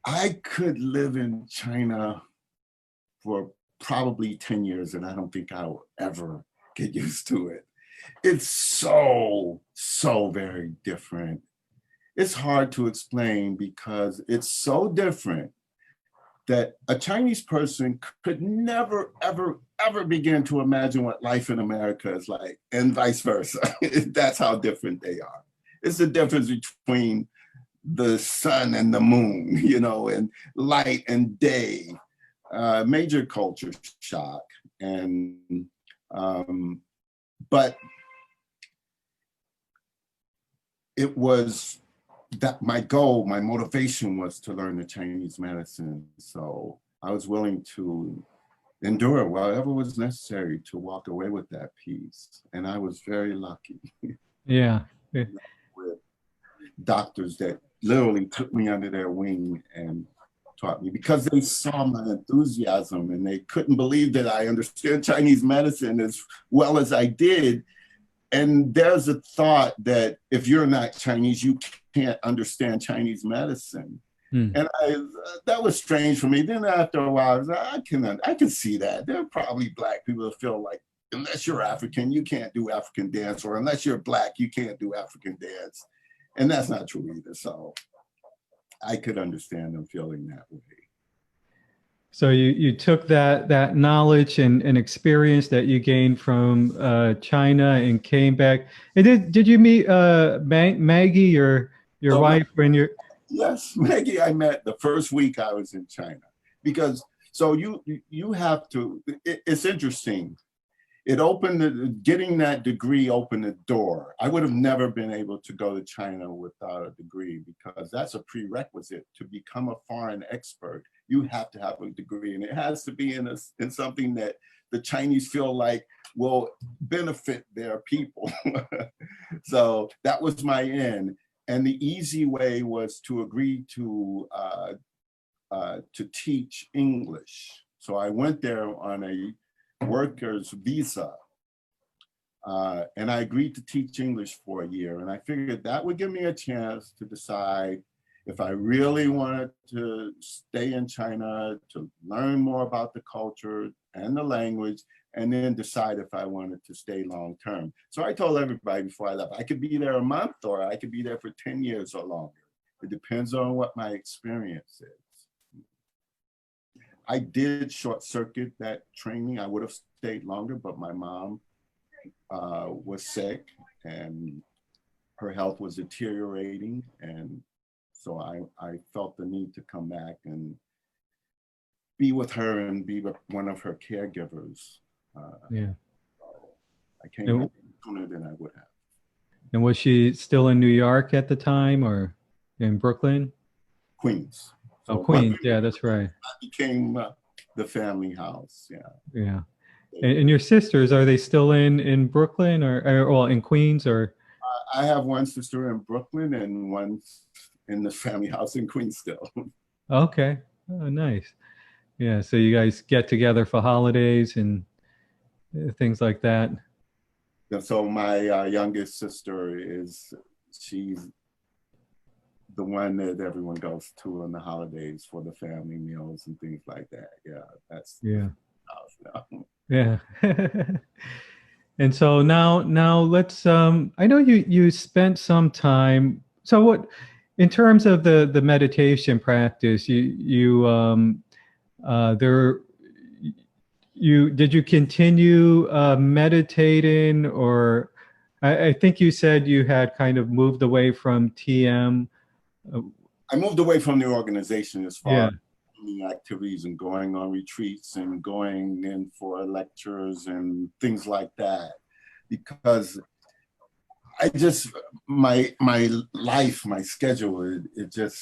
I could live in China for probably 10 years and I don't think I will ever get used to it. It's so very different. It's hard to explain because it's so different that a Chinese person could never, ever begin to imagine what life in America is like, and vice versa. That's how different they are. It's the difference between the sun and the moon, you know, and light and day. Major culture shock. And but it was that my goal, my motivation was to learn the Chinese medicine. So I was willing to endure whatever was necessary to walk away with that piece. And I was very lucky.
yeah.
With doctors that literally took me under their wing and taught me, because they saw my enthusiasm and they couldn't believe that I understood Chinese medicine as well as I did. And there's a thought that if you're not Chinese, you can't understand Chinese medicine. And that was strange for me. Then after a while, I was like, I can see that. There are probably Black people that feel like, unless you're African, you can't do African dance, or unless you're Black, you can't do African dance. And that's not true either. So I could understand them feeling that way.
So you took that knowledge and experience that you gained from China and came back. And did you meet Maggie, your wife, when you're?
Yes, Maggie, I met the first week I was in China. Because so you have to. It's interesting. It opened getting that degree opened the door. I would have never been able to go to China without a degree, because that's a prerequisite to become a foreign expert. You have to have a degree, and it has to be in something that the Chinese feel like will benefit their people. So that was my end. And the easy way was to agree to teach English. So I went there on a worker's visa. And I agreed to teach English for a year. And I figured that would give me a chance to decide if I really wanted to stay in China, to learn more about the culture and the language, and then decide if I wanted to stay long term. So I told everybody before I left, I could be there a month, or I could be there for 10 years or longer. It depends on what my experience is. I did short circuit that training. I would have stayed longer, but my mom was sick and her health was deteriorating. And so I felt the need to come back and be with her and be one of her caregivers.
Yeah.
I came back sooner than I would have.
And was she still in New York at the time, or in Brooklyn?
Queens.
So, Queens. Yeah, that's right.
Became the family house. Yeah.
Yeah. And your sisters, are they still in Brooklyn or well, in Queens, or?
I have one sister in Brooklyn and one in the family house in Queens still.
Okay. Oh, nice. Yeah. So you guys get together for holidays and things like that.
So my youngest sister she's the one that everyone goes to on the holidays for the family meals and things like that. Yeah, that's house now.
Yeah. And so now let's I know you spent some time. So in terms of the meditation practice, there you did you continue meditating, or I think you said you had kind of moved away from TM. Uh,
I moved away from the organization as far
yeah,
as activities and going on retreats and going in for lectures and things like that, because I just my life, my schedule, it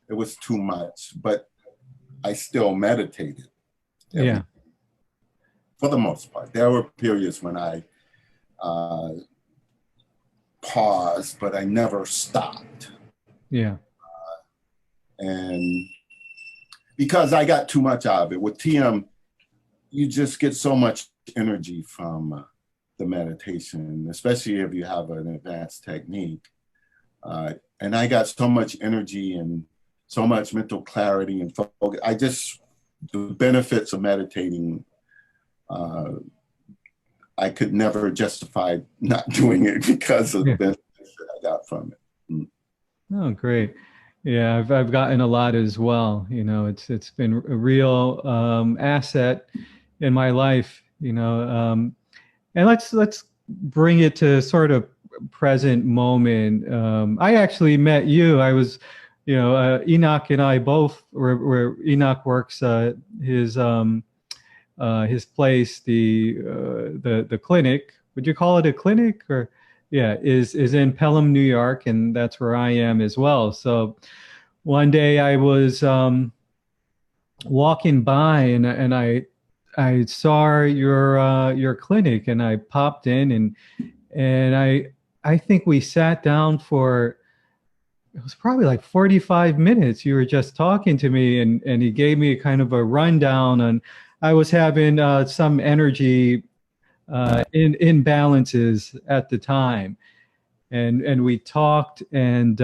was too much. But I still meditated
yeah,
for the most part. There were periods when I paused, but I never stopped.
yeah,
And because I got too much out of it. With TM, you just get so much energy from the meditation, especially if you have an advanced technique. And I got so much energy and so much mental clarity and focus. The benefits of meditating, I could never justify not doing it because of the benefits that I got from it. Mm.
Oh, great. Yeah, I've gotten a lot as well. It's been a real asset in my life. And let's bring it to sort of present moment. I actually met you. I was, Enoch and I both where Enoch works his place, the clinic. Would you call it a clinic, or yeah, is in Pelham, New York, and that's where I am as well. So one day I was walking by, and I saw your clinic, and I popped in, and I think we sat down for, it was probably like 45 minutes. You were just talking to me, and he gave me kind of a rundown on, I was having some energy imbalances at the time, and we talked, and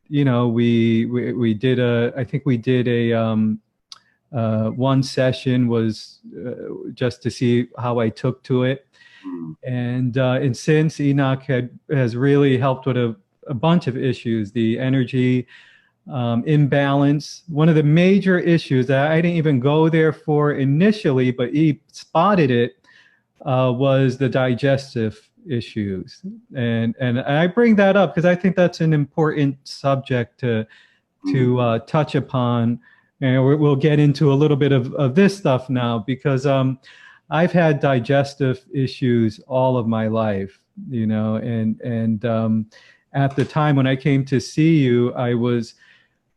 we did I think we did a one session was just to see how I took to it. And since Enoch has really helped with a bunch of issues, the energy imbalance. One of the major issues that I didn't even go there for initially, but he spotted it, was the digestive issues. And I bring that up because I think that's an important subject to touch upon. And we'll get into a little bit of this stuff now, because I've had digestive issues all of my life, and at the time when I came to see you, I was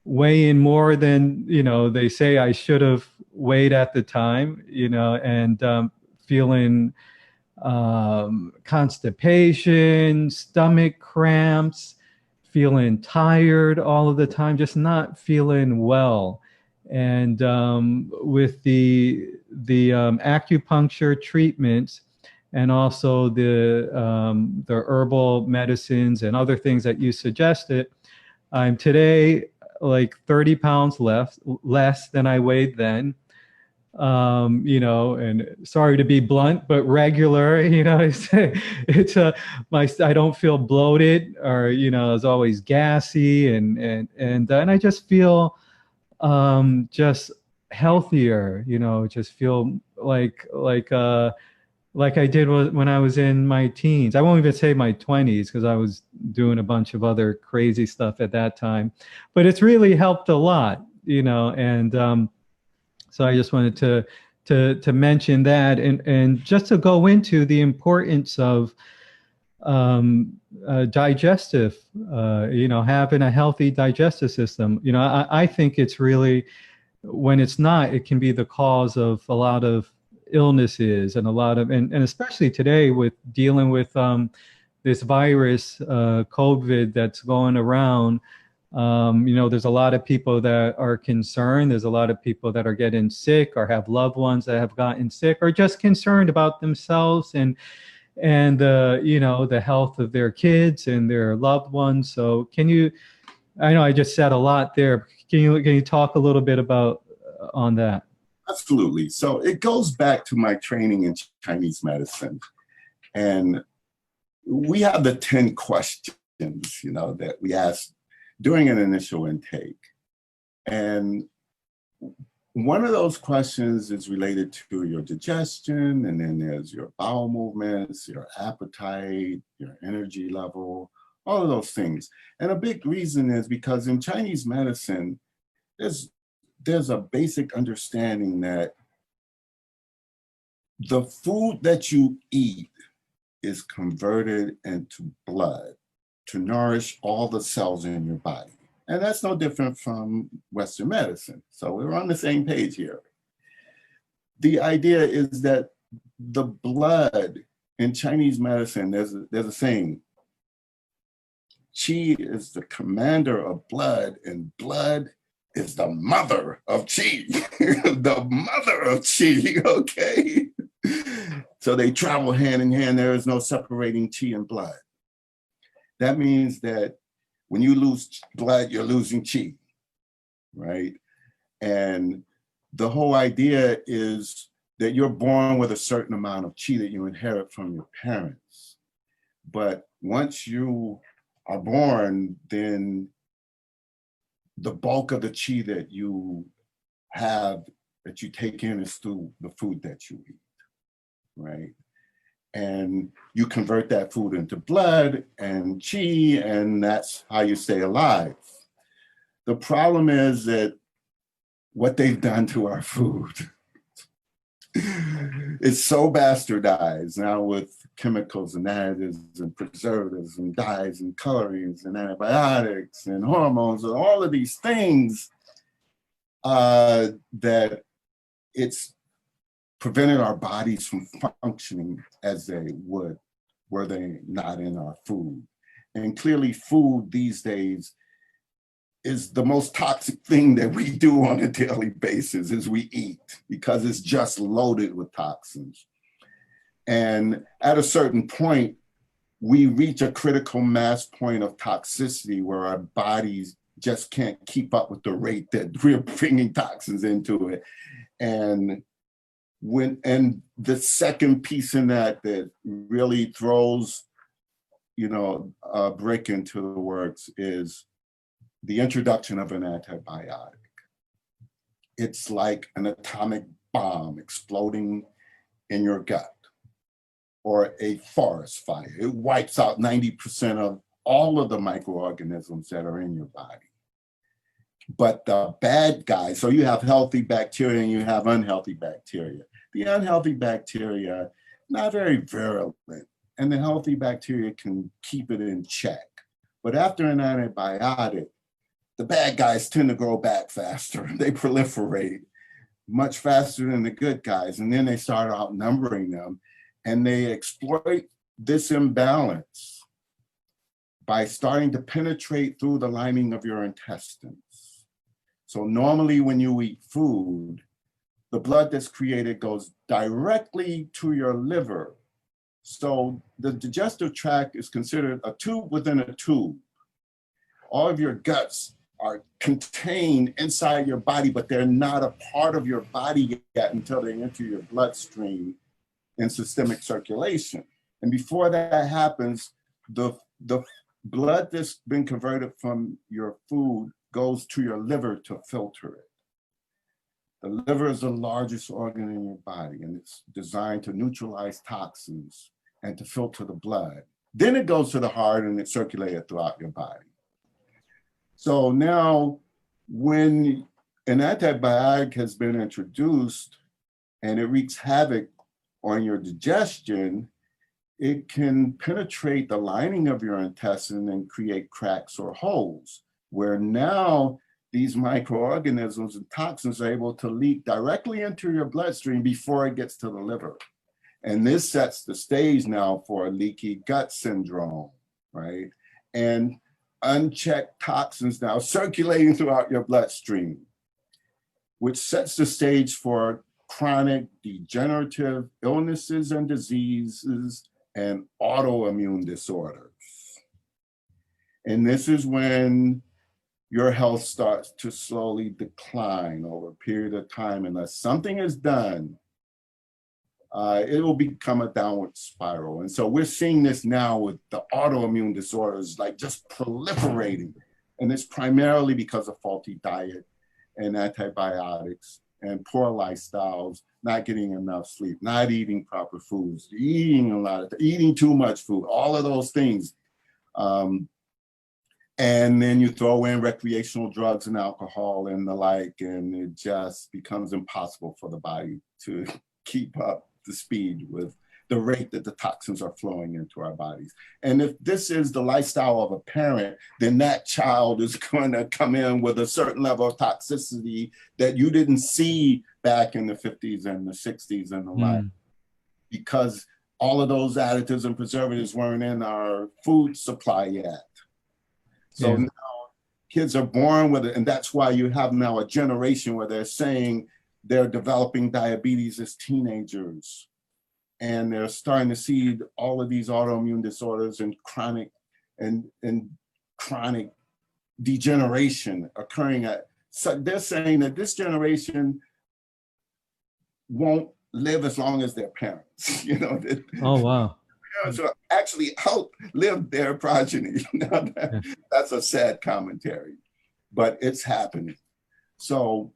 weighing more than, they say I should have weighed at the time, and feeling constipation, stomach cramps, feeling tired all of the time, just not feeling well. And with the acupuncture treatments, and also the herbal medicines and other things that you suggested, I'm today like 30 pounds less than I weighed then. And sorry to be blunt, but regular, it's I don't feel bloated, or, it's always gassy, and I just feel just healthier, just feel like I did when I was in my teens. I won't even say my 20s, because I was doing a bunch of other crazy stuff at that time. But it's really helped a lot, and so I just wanted to mention that, and just to go into the importance of digestive, having a healthy digestive system. I think it's really, when it's not, it can be the cause of a lot of illnesses, and a lot of, and especially today with dealing with this virus, COVID, that's going around. There's a lot of people that are concerned. There's a lot of people that are getting sick, or have loved ones that have gotten sick, or just concerned about themselves and the health of their kids and their loved ones. So I know I just said a lot there. Can you talk a little bit about on that?
Absolutely. So it goes back to my training in Chinese medicine. And we have the 10 questions, that we ask during an initial intake. And one of those questions is related to your digestion, and then there's your bowel movements, your appetite, your energy level, all of those things. And a big reason is because in Chinese medicine, there's a basic understanding that the food that you eat is converted into blood to nourish all the cells in your body. And that's no different from Western medicine. So we're on the same page here. The idea is that the blood in Chinese medicine, there's a saying, Qi is the commander of blood, and blood is the mother of Qi. The mother of Qi, okay? So they travel hand in hand. There is no separating Qi and blood. That means that when you lose blood, you're losing Qi, right? And the whole idea is that you're born with a certain amount of Qi that you inherit from your parents. But once you are born, then the bulk of the Qi that you have, that you take in, is through the food that you eat, right? And you convert that food into blood and Qi, and that's how you stay alive. The problem is that what they've done to our food is so bastardized now with chemicals and additives and preservatives and dyes and colorings and antibiotics and hormones and all of these things that it's prevented our bodies from functioning as they would were they not in our food. And clearly food these days is the most toxic thing that we do on a daily basis, is we eat, because it's just loaded with toxins. And at a certain point, we reach a critical mass point of toxicity where our bodies just can't keep up with the rate that we're bringing toxins into it. And the second piece in that really throws, a brick into the works is the introduction of an antibiotic. It's like an atomic bomb exploding in your gut, or a forest fire. It wipes out 90% of all of the microorganisms that are in your body. But the bad guys, so you have healthy bacteria and you have unhealthy bacteria. The unhealthy bacteria, not very virulent, and the healthy bacteria can keep it in check. But after an antibiotic, the bad guys tend to grow back faster. They proliferate much faster than the good guys. And then they start outnumbering them, and they exploit this imbalance by starting to penetrate through the lining of your intestines. So normally when you eat food, the blood that's created goes directly to your liver. So the digestive tract is considered a tube within a tube. All of your guts are contained inside your body, but they're not a part of your body yet until they enter your bloodstream in systemic circulation. And before that happens, the blood that's been converted from your food goes to your liver to filter it. The liver is the largest organ in your body, and it's designed to neutralize toxins and to filter the blood. Then it goes to the heart and it's circulated throughout your body. So now when an antibiotic has been introduced and it wreaks havoc on your digestion, it can penetrate the lining of your intestine and create cracks or holes, where now these microorganisms and toxins are able to leak directly into your bloodstream before it gets to the liver. And this sets the stage now for a leaky gut syndrome, right? And unchecked toxins now circulating throughout your bloodstream, which sets the stage for chronic degenerative illnesses and diseases and autoimmune disorders. And this is when your health starts to slowly decline over a period of time. Unless something is done, it will become a downward spiral. And so we're seeing this now with the autoimmune disorders, like just proliferating. And it's primarily because of faulty diet and antibiotics and poor lifestyles, not getting enough sleep, not eating proper foods, eating too much food, all of those things. And then you throw in recreational drugs and alcohol and the like, and it just becomes impossible for the body to keep up the speed with the rate that the toxins are flowing into our bodies. And if this is the lifestyle of a parent, then that child is going to come in with a certain level of toxicity that you didn't see back in the 50s and the 60s and the like, because all of those additives and preservatives weren't in our food supply yet. So now kids are born with it, and that's why you have now a generation where they're saying they're developing diabetes as teenagers. And they're starting to see all of these autoimmune disorders and chronic degeneration occurring so they're saying that this generation won't live as long as their parents.
Oh, wow.
Parents will actually outlive their progeny. That's a sad commentary, but it's happening. So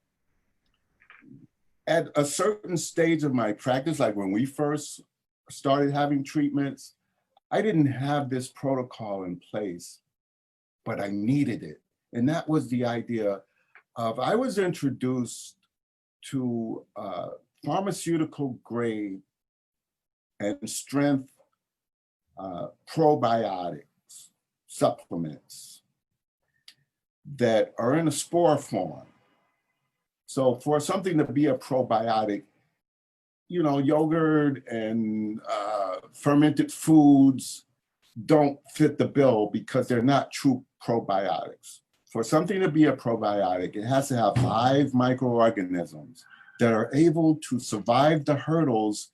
at a certain stage of my practice, like when we first started having treatments, I didn't have this protocol in place, but I needed it. And that was the idea of, I was introduced to pharmaceutical grade and strength probiotics, supplements that are in a spore form. So for something to be a probiotic, yogurt and fermented foods don't fit the bill because they're not true probiotics. For something to be a probiotic, it has to have 5 microorganisms that are able to survive the hurdles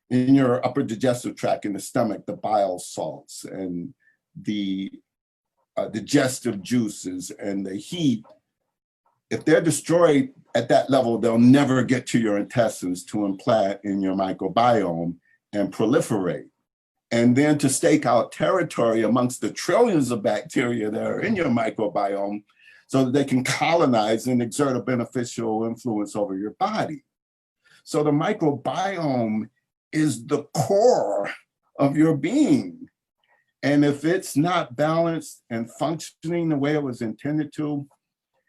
in your upper digestive tract, in the stomach, the bile salts and the digestive juices and the heat. If they're destroyed at that level, they'll never get to your intestines to implant in your microbiome and proliferate. And then to stake out territory amongst the trillions of bacteria that are in your microbiome so that they can colonize and exert a beneficial influence over your body. So the microbiome is the core of your being. And if it's not balanced and functioning the way it was intended to,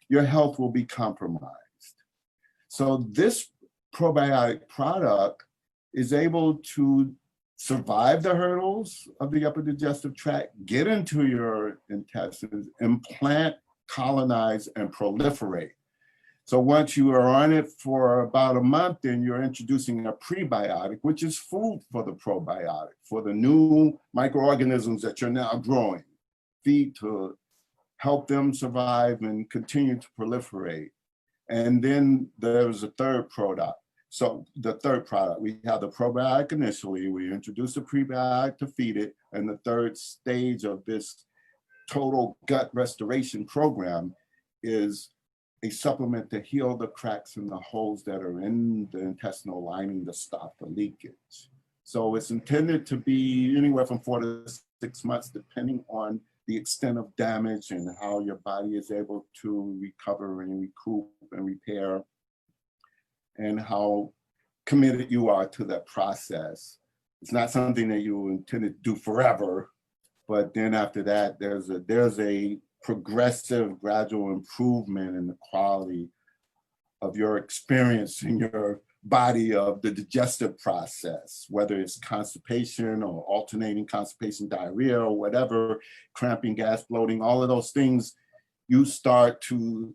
your health will be compromised. So this probiotic product is able to survive the hurdles of the upper digestive tract, get into your intestines, implant, colonize, and proliferate. So once you are on it for about a month, then you're introducing a prebiotic, which is food for the probiotic, for the new microorganisms that you're now growing, feed to help them survive and continue to proliferate. And then there's a third product. So the third product, we have the probiotic initially, we introduce the prebiotic to feed it, and the third stage of this total gut restoration program is a supplement to heal the cracks and the holes that are in the intestinal lining to stop the leakage. So it's intended to be anywhere from 4 to 6 months, depending on the extent of damage and how your body is able to recover and recoup and repair, and how committed you are to that process. It's not something that you intend to do forever, but then after that, there's a progressive, gradual improvement in the quality of your experience in your body of the digestive process, whether it's constipation or alternating constipation, diarrhea, or whatever, cramping, gas, bloating, all of those things, you start to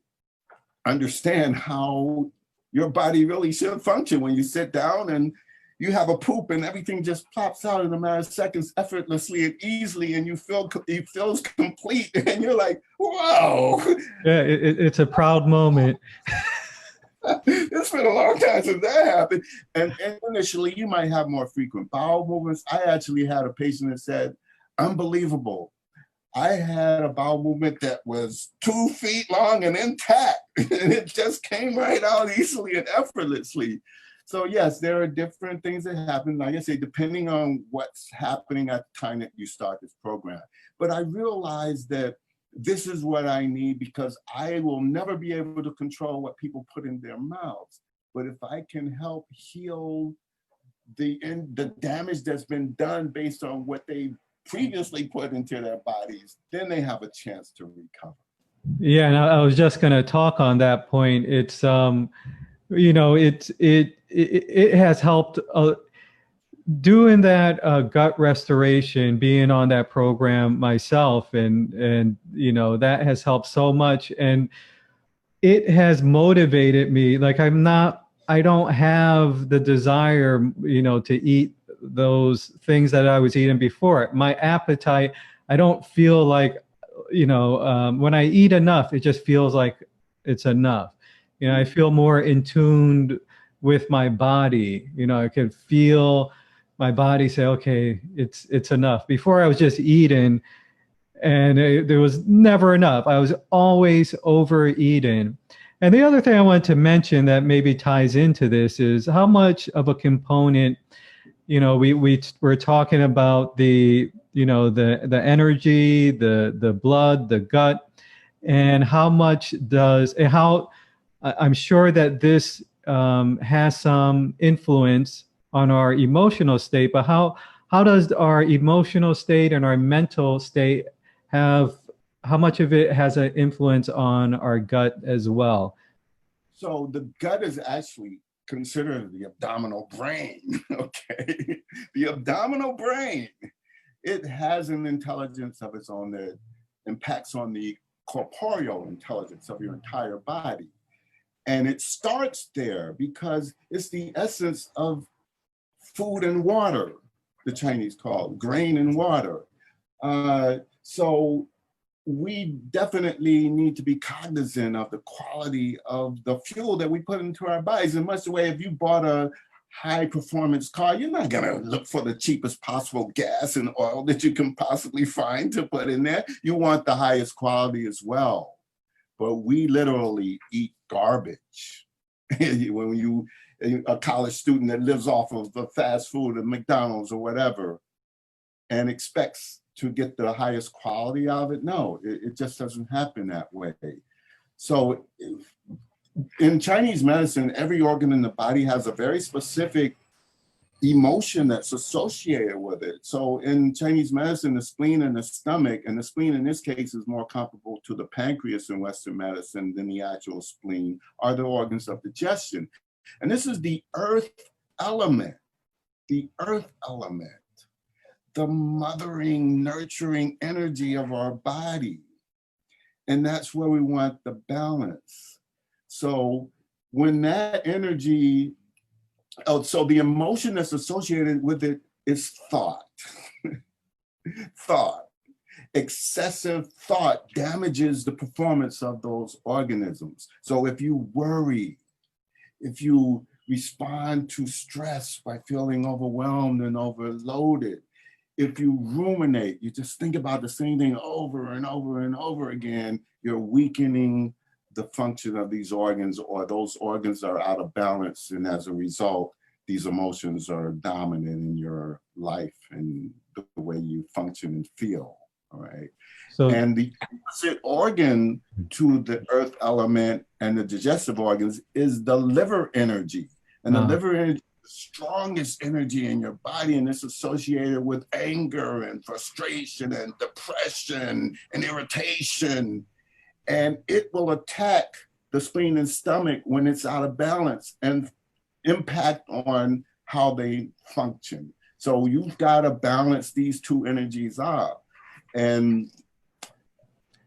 understand how your body really should function when you sit down and you have a poop and everything just plops out in a matter of seconds effortlessly and easily, and it feels complete, and you're like, whoa.
Yeah, it's a proud moment.
It's been a long time since that happened. And initially, you might have more frequent bowel movements. I actually had a patient that said, unbelievable. I had a bowel movement that was 2 feet long and intact, and it just came right out easily and effortlessly. So yes, there are different things that happen, like I say, depending on what's happening at the time that you start this program. But I realized that this is what I need, because I will never be able to control what people put in their mouths. But if I can help heal the damage that's been done based on what they previously put into their bodies, then they have a chance to recover.
Yeah, and I was just going to talk on that point. It's you know, it has helped doing that gut restoration, being on that program myself, and you know, that has helped so much, and it has motivated me. Like I don't have the desire, you know, to eat those things that I was eating before. My appetite, I don't feel like, you know, when I eat enough, it just feels like it's enough. You know, I feel more in tune with my body. You know, I can feel my body say, okay, it's enough. Before I was just eating, and there was never enough. I was always overeating. And the other thing I wanted to mention that maybe ties into this is how much of a component, you know, we're talking about the, you know, the energy, the blood, the gut, and how much does, and how I'm sure that this has some influence on our emotional state, but how does our emotional state and our mental state have, how much of it has an influence on our gut as well?
So the gut is actually considered the abdominal brain, okay? The abdominal brain, it has an intelligence of its own that impacts on the corporeal intelligence of your entire body. And it starts there because it's the essence of food and water, the Chinese call it, grain and water. So we definitely need to be cognizant of the quality of the fuel that we put into our bodies. In much the way, if you bought a high performance car, you're not gonna look for the cheapest possible gas and oil that you can possibly find to put in there. You want the highest quality as well. But we literally eat garbage. When you, a college student that lives off of the fast food at McDonald's or whatever, and expects to get the highest quality out of it, no, it just doesn't happen that way. So in Chinese medicine, every organ in the body has a very specific emotion that's associated with it. So in Chinese medicine, the spleen and the stomach, and the spleen in this case is more comparable to the pancreas in Western medicine than the actual spleen, are the organs of digestion. And this is the earth element, the mothering, nurturing energy of our body. And that's where we want the balance. So when that energy, so the emotion that's associated with it is thought. Thought. Excessive thought damages the performance of those organisms. So if you worry, if you respond to stress by feeling overwhelmed and overloaded, if you ruminate, you just think about the same thing over and over and over again, you're weakening the function of these organs, or those organs are out of balance. And as a result, these emotions are dominant in your life and the way you function and feel, all right? So, and the opposite organ to the earth element and the digestive organs is the liver energy. And the liver energy is the strongest energy in your body, and it's associated with anger and frustration and depression and irritation. And it will attack the spleen and stomach when it's out of balance and impact on how they function. So you've got to balance these two energies out. And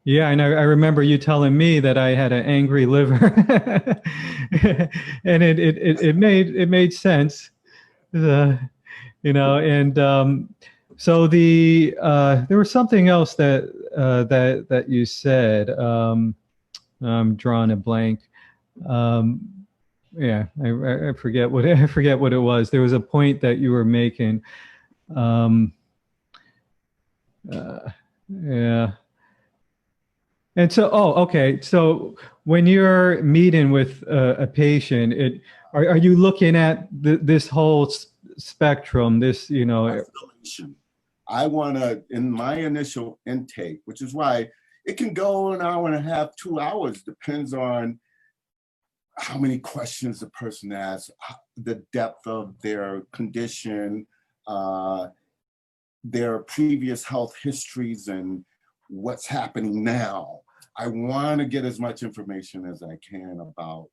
yeah, and I remember you telling me that I had an angry liver, and it made sense, you know. And so there was something else that you said. I'm drawing a blank. Yeah, I forget what it was. There was a point that you were making. Yeah. And so, okay. So when you're meeting with a patient, are you looking at this whole spectrum? This, you know,
I want to, in my initial intake, which is why, it can go an hour and a half, 2 hours, depends on how many questions the person asks, the depth of their condition, their previous health histories, and what's happening now. I want to get as much information as I can about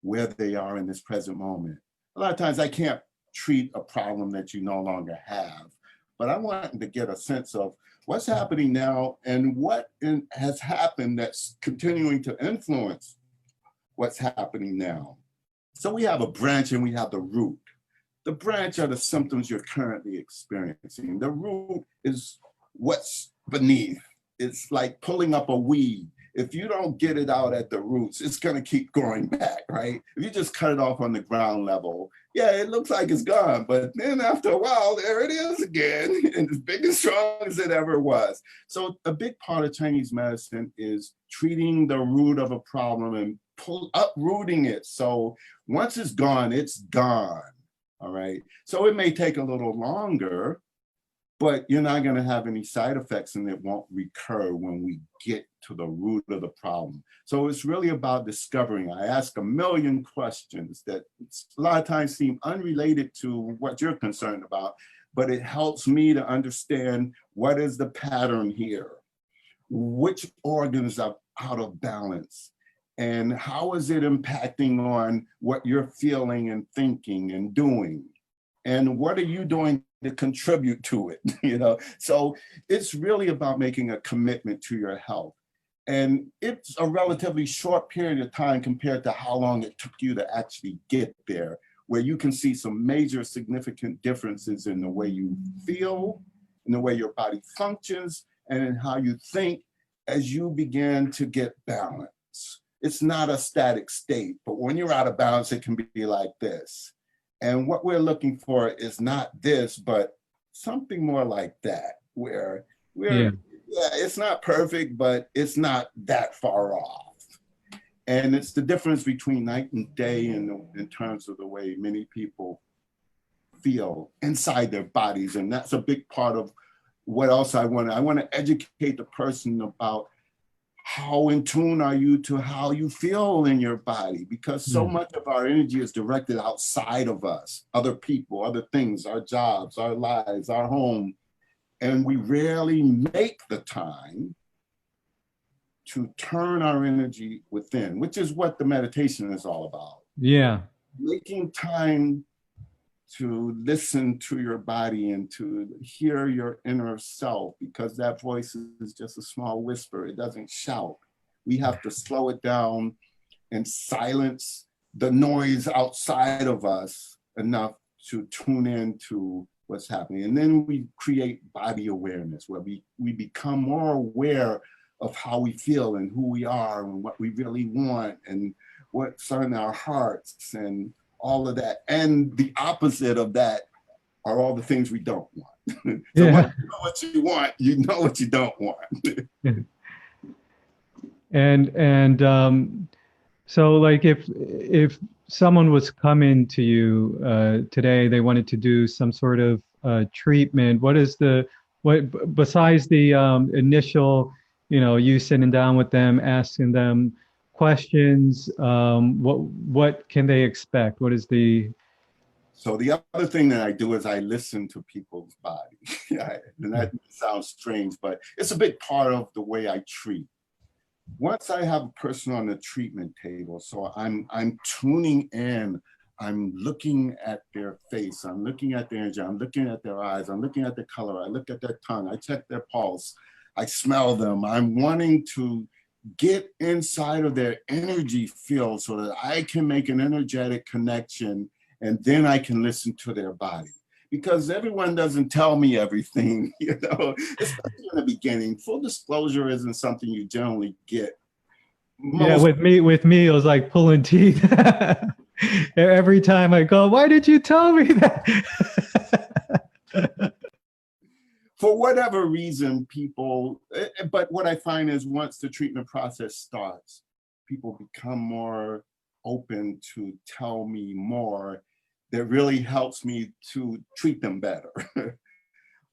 where they are in this present moment. A lot of times I can't treat a problem that you no longer have, but I want to get a sense of what's happening now and what has happened that's continuing to influence what's happening now. So we have a branch and we have the root. The branch are the symptoms you're currently experiencing. The root is what's beneath. It's like pulling up a weed. If you don't get it out at the roots, it's going to keep growing back, right? If you just cut it off on the ground level, yeah, it looks like it's gone. But then after a while, there it is again, and as big and strong as it ever was. So a big part of Chinese medicine is treating the root of a problem and uprooting it. So once it's gone, it's gone. All right. So it may take a little longer, but you're not going to have any side effects and it won't recur when we get to the root of the problem. So it's really about discovering. I ask a million questions that a lot of times seem unrelated to what you're concerned about, but it helps me to understand what is the pattern here, which organs are out of balance, and how is it impacting on what you're feeling and thinking and doing? And what are you doing to contribute to it? You know, so it's really about making a commitment to your health. And it's a relatively short period of time compared to how long it took you to actually get there, where you can see some major significant differences in the way you feel, in the way your body functions, and in how you think as you begin to get balance. It's not a static state, but when you're out of balance, it can be like this. And what we're looking for is not this, but something more like that, where it's not perfect, but it's not that far off. And it's the difference between night and day in terms of the way many people feel inside their bodies. And that's a big part of what else I want to educate the person about. How in tune are you to how you feel in your body? Because so much of our energy is directed outside of us, other people, other things, our jobs, our lives, our home. And we rarely make the time to turn our energy within, which is what the meditation is all about.
Yeah.
Making time to listen to your body and to hear your inner self, because that voice is just a small whisper. It doesn't shout. We have to slow it down and silence the noise outside of us enough to tune in to what's happening. And then we create body awareness, where we become more aware of how we feel and who we are and what we really want and what's on our hearts and all of that. And the opposite of that are all the things we don't want. So
Yeah.
once you know what you want, you know what you don't want.
And so like if someone was coming to you today, they wanted to do some sort of treatment, what besides the initial, you sitting down with them, asking them questions, what can they expect? What is the...
So the other thing that I do is I listen to people's body. And that sounds strange, but it's a big part of the way I treat. Once I have a person on the treatment table, so I'm tuning in, I'm looking at their face, I'm looking at their energy, I'm looking at their eyes, I'm looking at their color, I look at their tongue, I check their pulse, I smell them. I'm wanting to get inside of their energy field so that I can make an energetic connection, and then I can listen to their body. Because everyone doesn't tell me everything, especially in the beginning. Full disclosure isn't something you generally get.
With me, it was like pulling teeth. Every time I go, why did you tell me that?
For whatever reason, but what I find is once the treatment process starts, people become more open to tell me more. That really helps me to treat them better.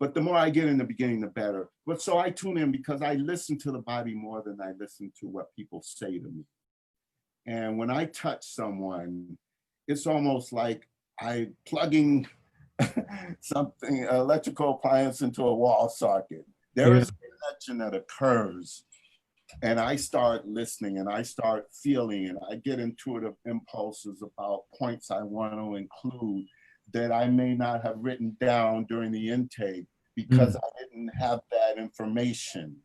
But the more I get in the beginning, the better. But so I tune in because I listen to the body more than I listen to what people say to me. And when I touch someone, it's almost like I plugging something, electrical appliance into a wall socket. There is a connection that occurs, and I start listening and I start feeling, and I get intuitive impulses about points I want to include that I may not have written down during the intake because I didn't have that information.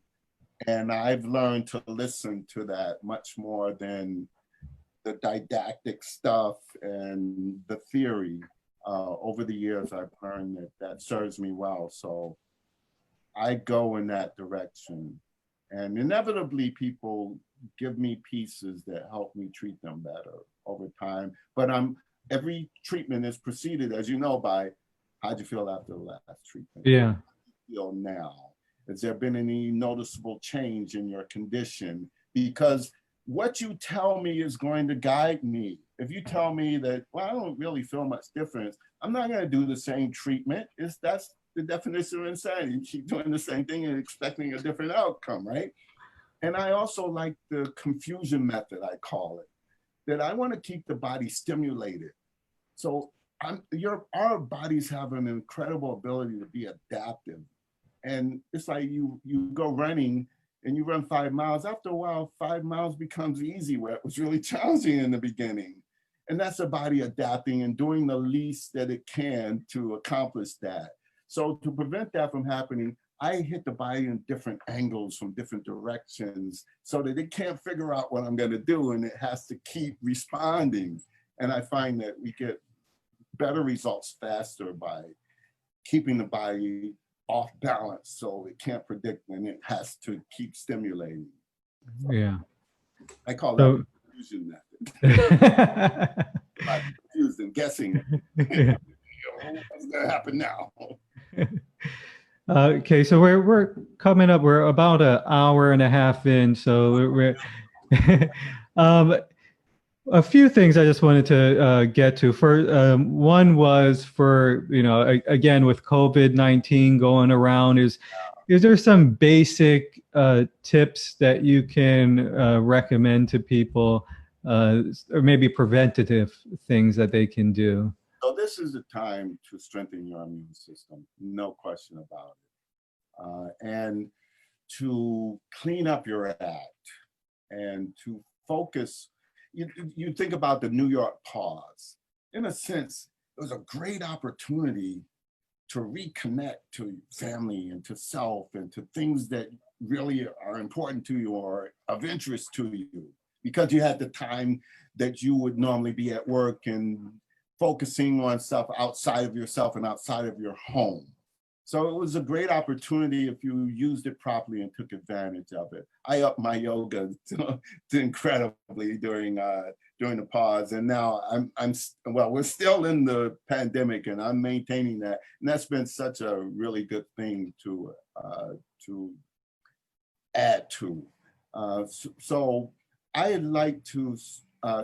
And I've learned to listen to that much more than the didactic stuff and the theory. Over the years, I've learned that that serves me well. So I go in that direction. And inevitably, people give me pieces that help me treat them better over time. But every treatment is preceded, as you know, by how'd you feel after the last treatment?
Yeah.
How do you feel now? Has there been any noticeable change in your condition? Because what you tell me is going to guide me. If you tell me that, well, I don't really feel much difference, I'm not going to do the same treatment. That's the definition of insanity. You keep doing the same thing and expecting a different outcome, right? And I also like the confusion method, I call it, that I want to keep the body stimulated. So our bodies have an incredible ability to be adaptive. And it's like you go running and you run 5 miles. After a while, 5 miles becomes easy, where it was really challenging in the beginning. And that's the body adapting and doing the least that it can to accomplish that. So to prevent that from happening, I hit the body in different angles from different directions so that it can't figure out what I'm going to do, and it has to keep responding. And I find that we get better results faster by keeping the body off balance so it can't predict, and it has to keep stimulating. So
Yeah.
I call that the confusion method. Like confused and guessing. What's going to happen now?
Okay, so we're coming up. We're about an hour and a half in, so we're a few things I just wanted to get to. One was for, again, with COVID-19 going around, is there some basic tips that you can recommend to people, or maybe preventative things that they can do?
So this is the time to strengthen your immune system, no question about it. And to clean up your act and to focus. You think about the New York pause. In a sense, it was a great opportunity to reconnect to family and to self and to things that really are important to you or of interest to you, because you had the time that you would normally be at work and focusing on stuff outside of yourself and outside of your home. So it was a great opportunity if you used it properly and took advantage of it. I upped my yoga to incredibly during the pause, and now we're still in the pandemic, and I'm maintaining that, and that's been such a really good thing to add to. So I like to.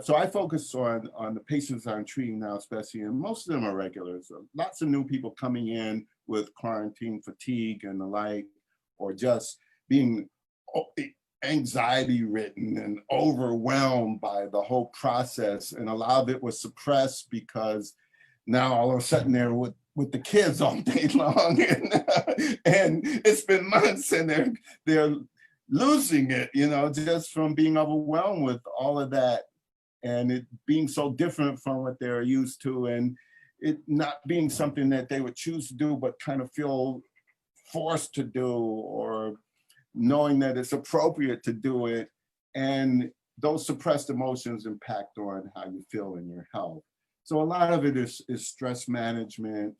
So I focus on the patients I'm treating now, especially, and most of them are regulars. So lots of new people coming in with quarantine fatigue and the like, or just being anxiety ridden and overwhelmed by the whole process. And a lot of it was suppressed because now all of a sudden they're with the kids all day long, and it's been months, and they're losing it, just from being overwhelmed with all of that. And it being so different from what they're used to, and it not being something that they would choose to do, but kind of feel forced to do, or knowing that it's appropriate to do it. And those suppressed emotions impact on how you feel in your health. So a lot of it is stress management,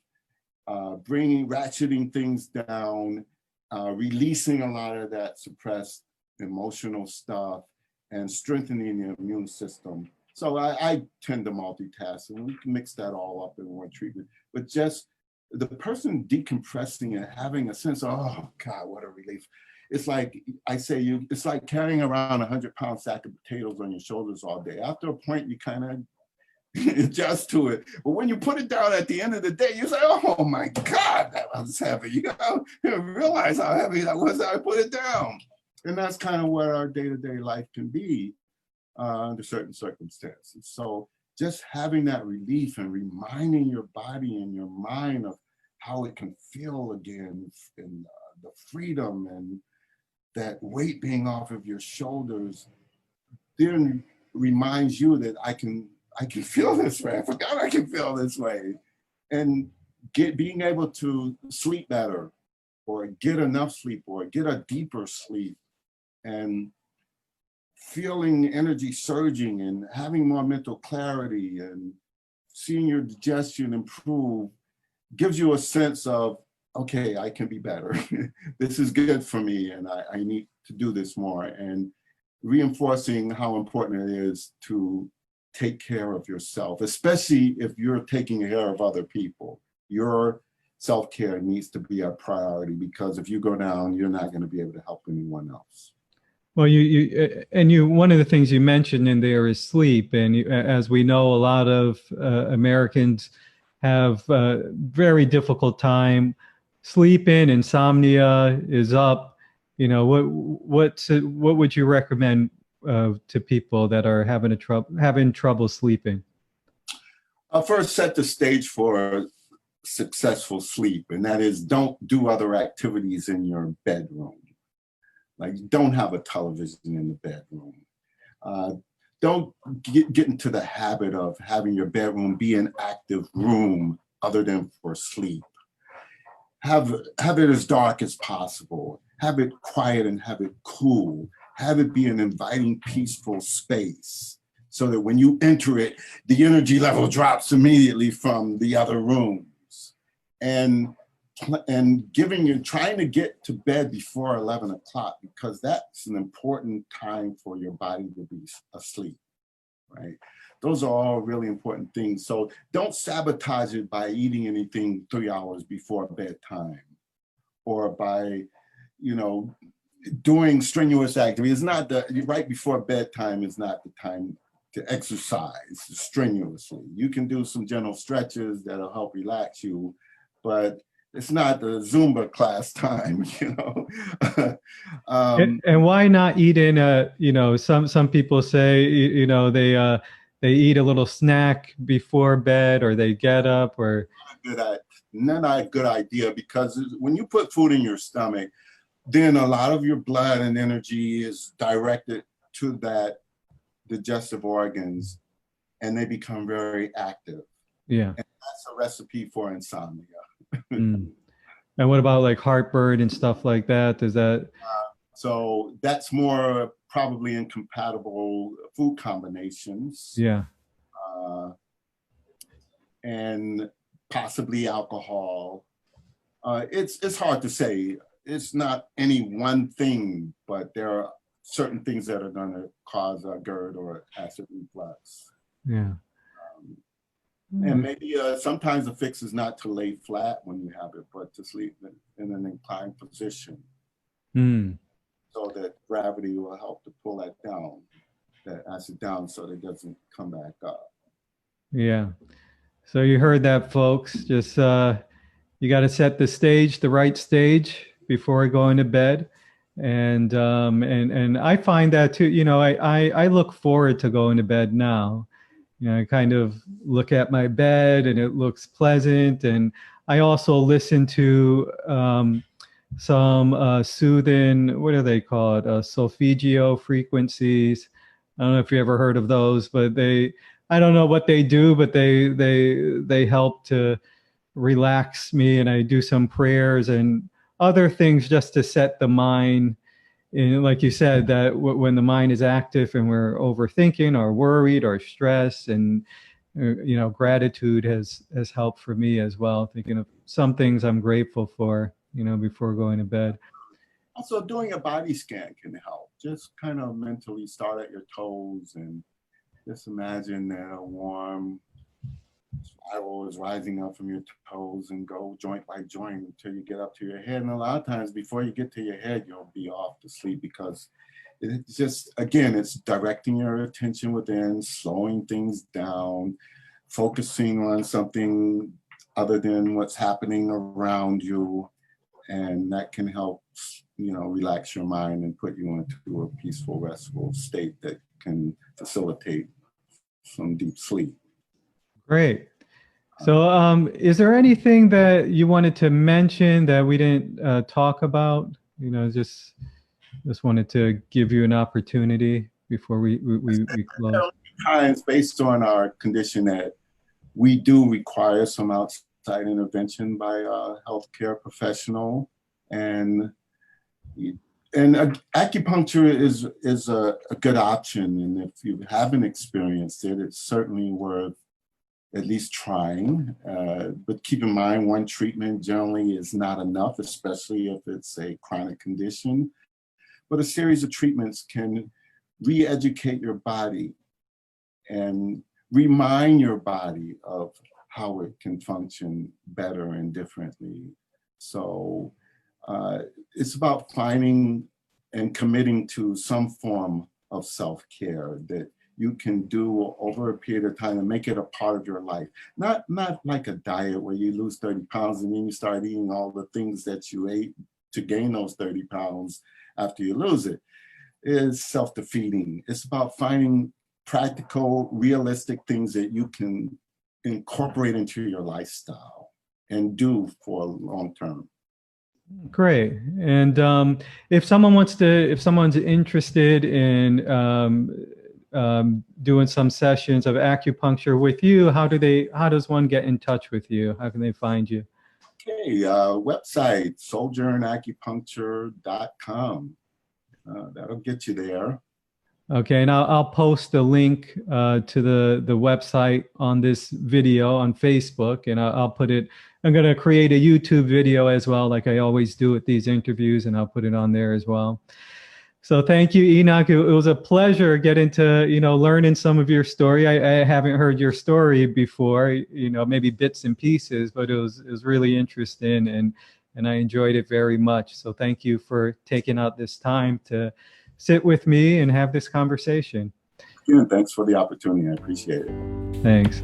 ratcheting things down, releasing a lot of that suppressed emotional stuff, and strengthening the immune system. So I tend to multitask, and we can mix that all up in one treatment. But just the person decompressing and having a sense of, oh God, what a relief. It's like, I say, it's like carrying around a 100-pound sack of potatoes on your shoulders all day. After a point, you kind of adjust to it. But when you put it down at the end of the day, you say, oh my God, that was heavy. You know, you realize how heavy that was. I put it down. And that's kind of what our day-to-day life can be under certain circumstances. So just having that relief and reminding your body and your mind of how it can feel again, and the freedom and that weight being off of your shoulders, then reminds you that I can feel this way. I forgot I can feel this way. And being able to sleep better, or get enough sleep, or get a deeper sleep, and feeling energy surging and having more mental clarity and seeing your digestion improve gives you a sense of, okay, I can be better. This is good for me, and I need to do this more. And reinforcing how important it is to take care of yourself, especially if you're taking care of other people. Your self-care needs to be a priority, because if you go down, you're not going to be able to help anyone else.
Well, one of the things you mentioned in there is sleep. And as we know, a lot of Americans have a very difficult time sleeping. Insomnia is up. You know, what would you recommend to people that are having trouble sleeping?
I'll first set the stage for successful sleep, and that is, don't do other activities in your bedroom. Like, don't have a television in the bedroom. Don't get into the habit of having your bedroom be an active room other than for sleep. Have it as dark as possible. Have it quiet and have it cool. Have it be an inviting, peaceful space, so that when you enter it, the energy level drops immediately from the other rooms. And trying to get to bed before 11 o'clock, because that's an important time for your body to be asleep, right? Those are all really important things. So don't sabotage it by eating anything 3 hours before bedtime, or by, doing strenuous activity. It's not right before bedtime is not the time to exercise strenuously. You can do some gentle stretches that'll help relax you, but it's not the Zumba class time,
And why not eat in some people say, they eat a little snack before bed, or they get up, or.
Not a good idea, because when you put food in your stomach, then a lot of your blood and energy is directed to that digestive organs, and they become very active.
Yeah.
And that's a recipe for insomnia.
Mm. And what about like heartburn and stuff like that? Does that?
So that's more probably incompatible food combinations.
Yeah.
And possibly alcohol. It's hard to say. It's not any one thing, but there are certain things that are going to cause a GERD or acid reflux.
Yeah.
And maybe sometimes the fix is not to lay flat when you have it, but to sleep in an inclined position, so that gravity will help to pull that acid down, so that it doesn't come back up.
Yeah. So you heard that, folks. Just you got to set the right stage before going to bed. And I find that too. I look forward to going to bed now. I kind of look at my bed and it looks pleasant. And I also listen to some soothing, what are they called? Solfeggio frequencies. I don't know if you ever heard of those, but I don't know what they do, but they help to relax me. And I do some prayers and other things just to set the mind. And like you said, that when the mind is active and we're overthinking or worried or stressed, and gratitude has helped for me as well. Thinking of some things I'm grateful for, before going to bed.
Also, doing a body scan can help. Just kind of mentally start at your toes and just imagine that a warm spiral is rising up from your toes and go joint by joint until you get up to your head. And a lot of times before you get to your head, you'll be off to sleep, because it's just, again, it's directing your attention within, slowing things down, focusing on something other than what's happening around you, and that can help, relax your mind and put you into a peaceful, restful state that can facilitate some deep sleep.
Great. So, is there anything that you wanted to mention that we didn't talk about? Just wanted to give you an opportunity before we close.
Times, based on our condition, that we do require some outside intervention by a healthcare professional, and acupuncture is a good option. And if you haven't experienced it, it's certainly worth at least trying. But keep in mind, one treatment generally is not enough, especially if it's a chronic condition. But a series of treatments can re-educate your body and remind your body of how it can function better and differently. So it's about finding and committing to some form of self-care that you can do over a period of time and make it a part of your life. Not like a diet where you lose 30 pounds and then you start eating all the things that you ate to gain those 30 pounds after you lose it. It's self-defeating. It's about finding practical, realistic things that you can incorporate into your lifestyle and do for long term.
Great. And if someone's interested in doing some sessions of acupuncture with you, how does one get in touch with you? How can they find you?
Okay, website, sojournacupuncture.com. That'll get you there.
Okay, and I'll post a link to the website on this video on Facebook, and I'll put it. I'm going to create a YouTube video as well, like I always do with these interviews, and I'll put it on there as well. So thank you, Enoch. It was a pleasure getting to learning some of your story. I haven't heard your story before, maybe bits and pieces, but it was really interesting, and I enjoyed it very much. So thank you for taking out this time to sit with me and have this conversation.
Yeah, thanks for the opportunity. I appreciate it.
Thanks.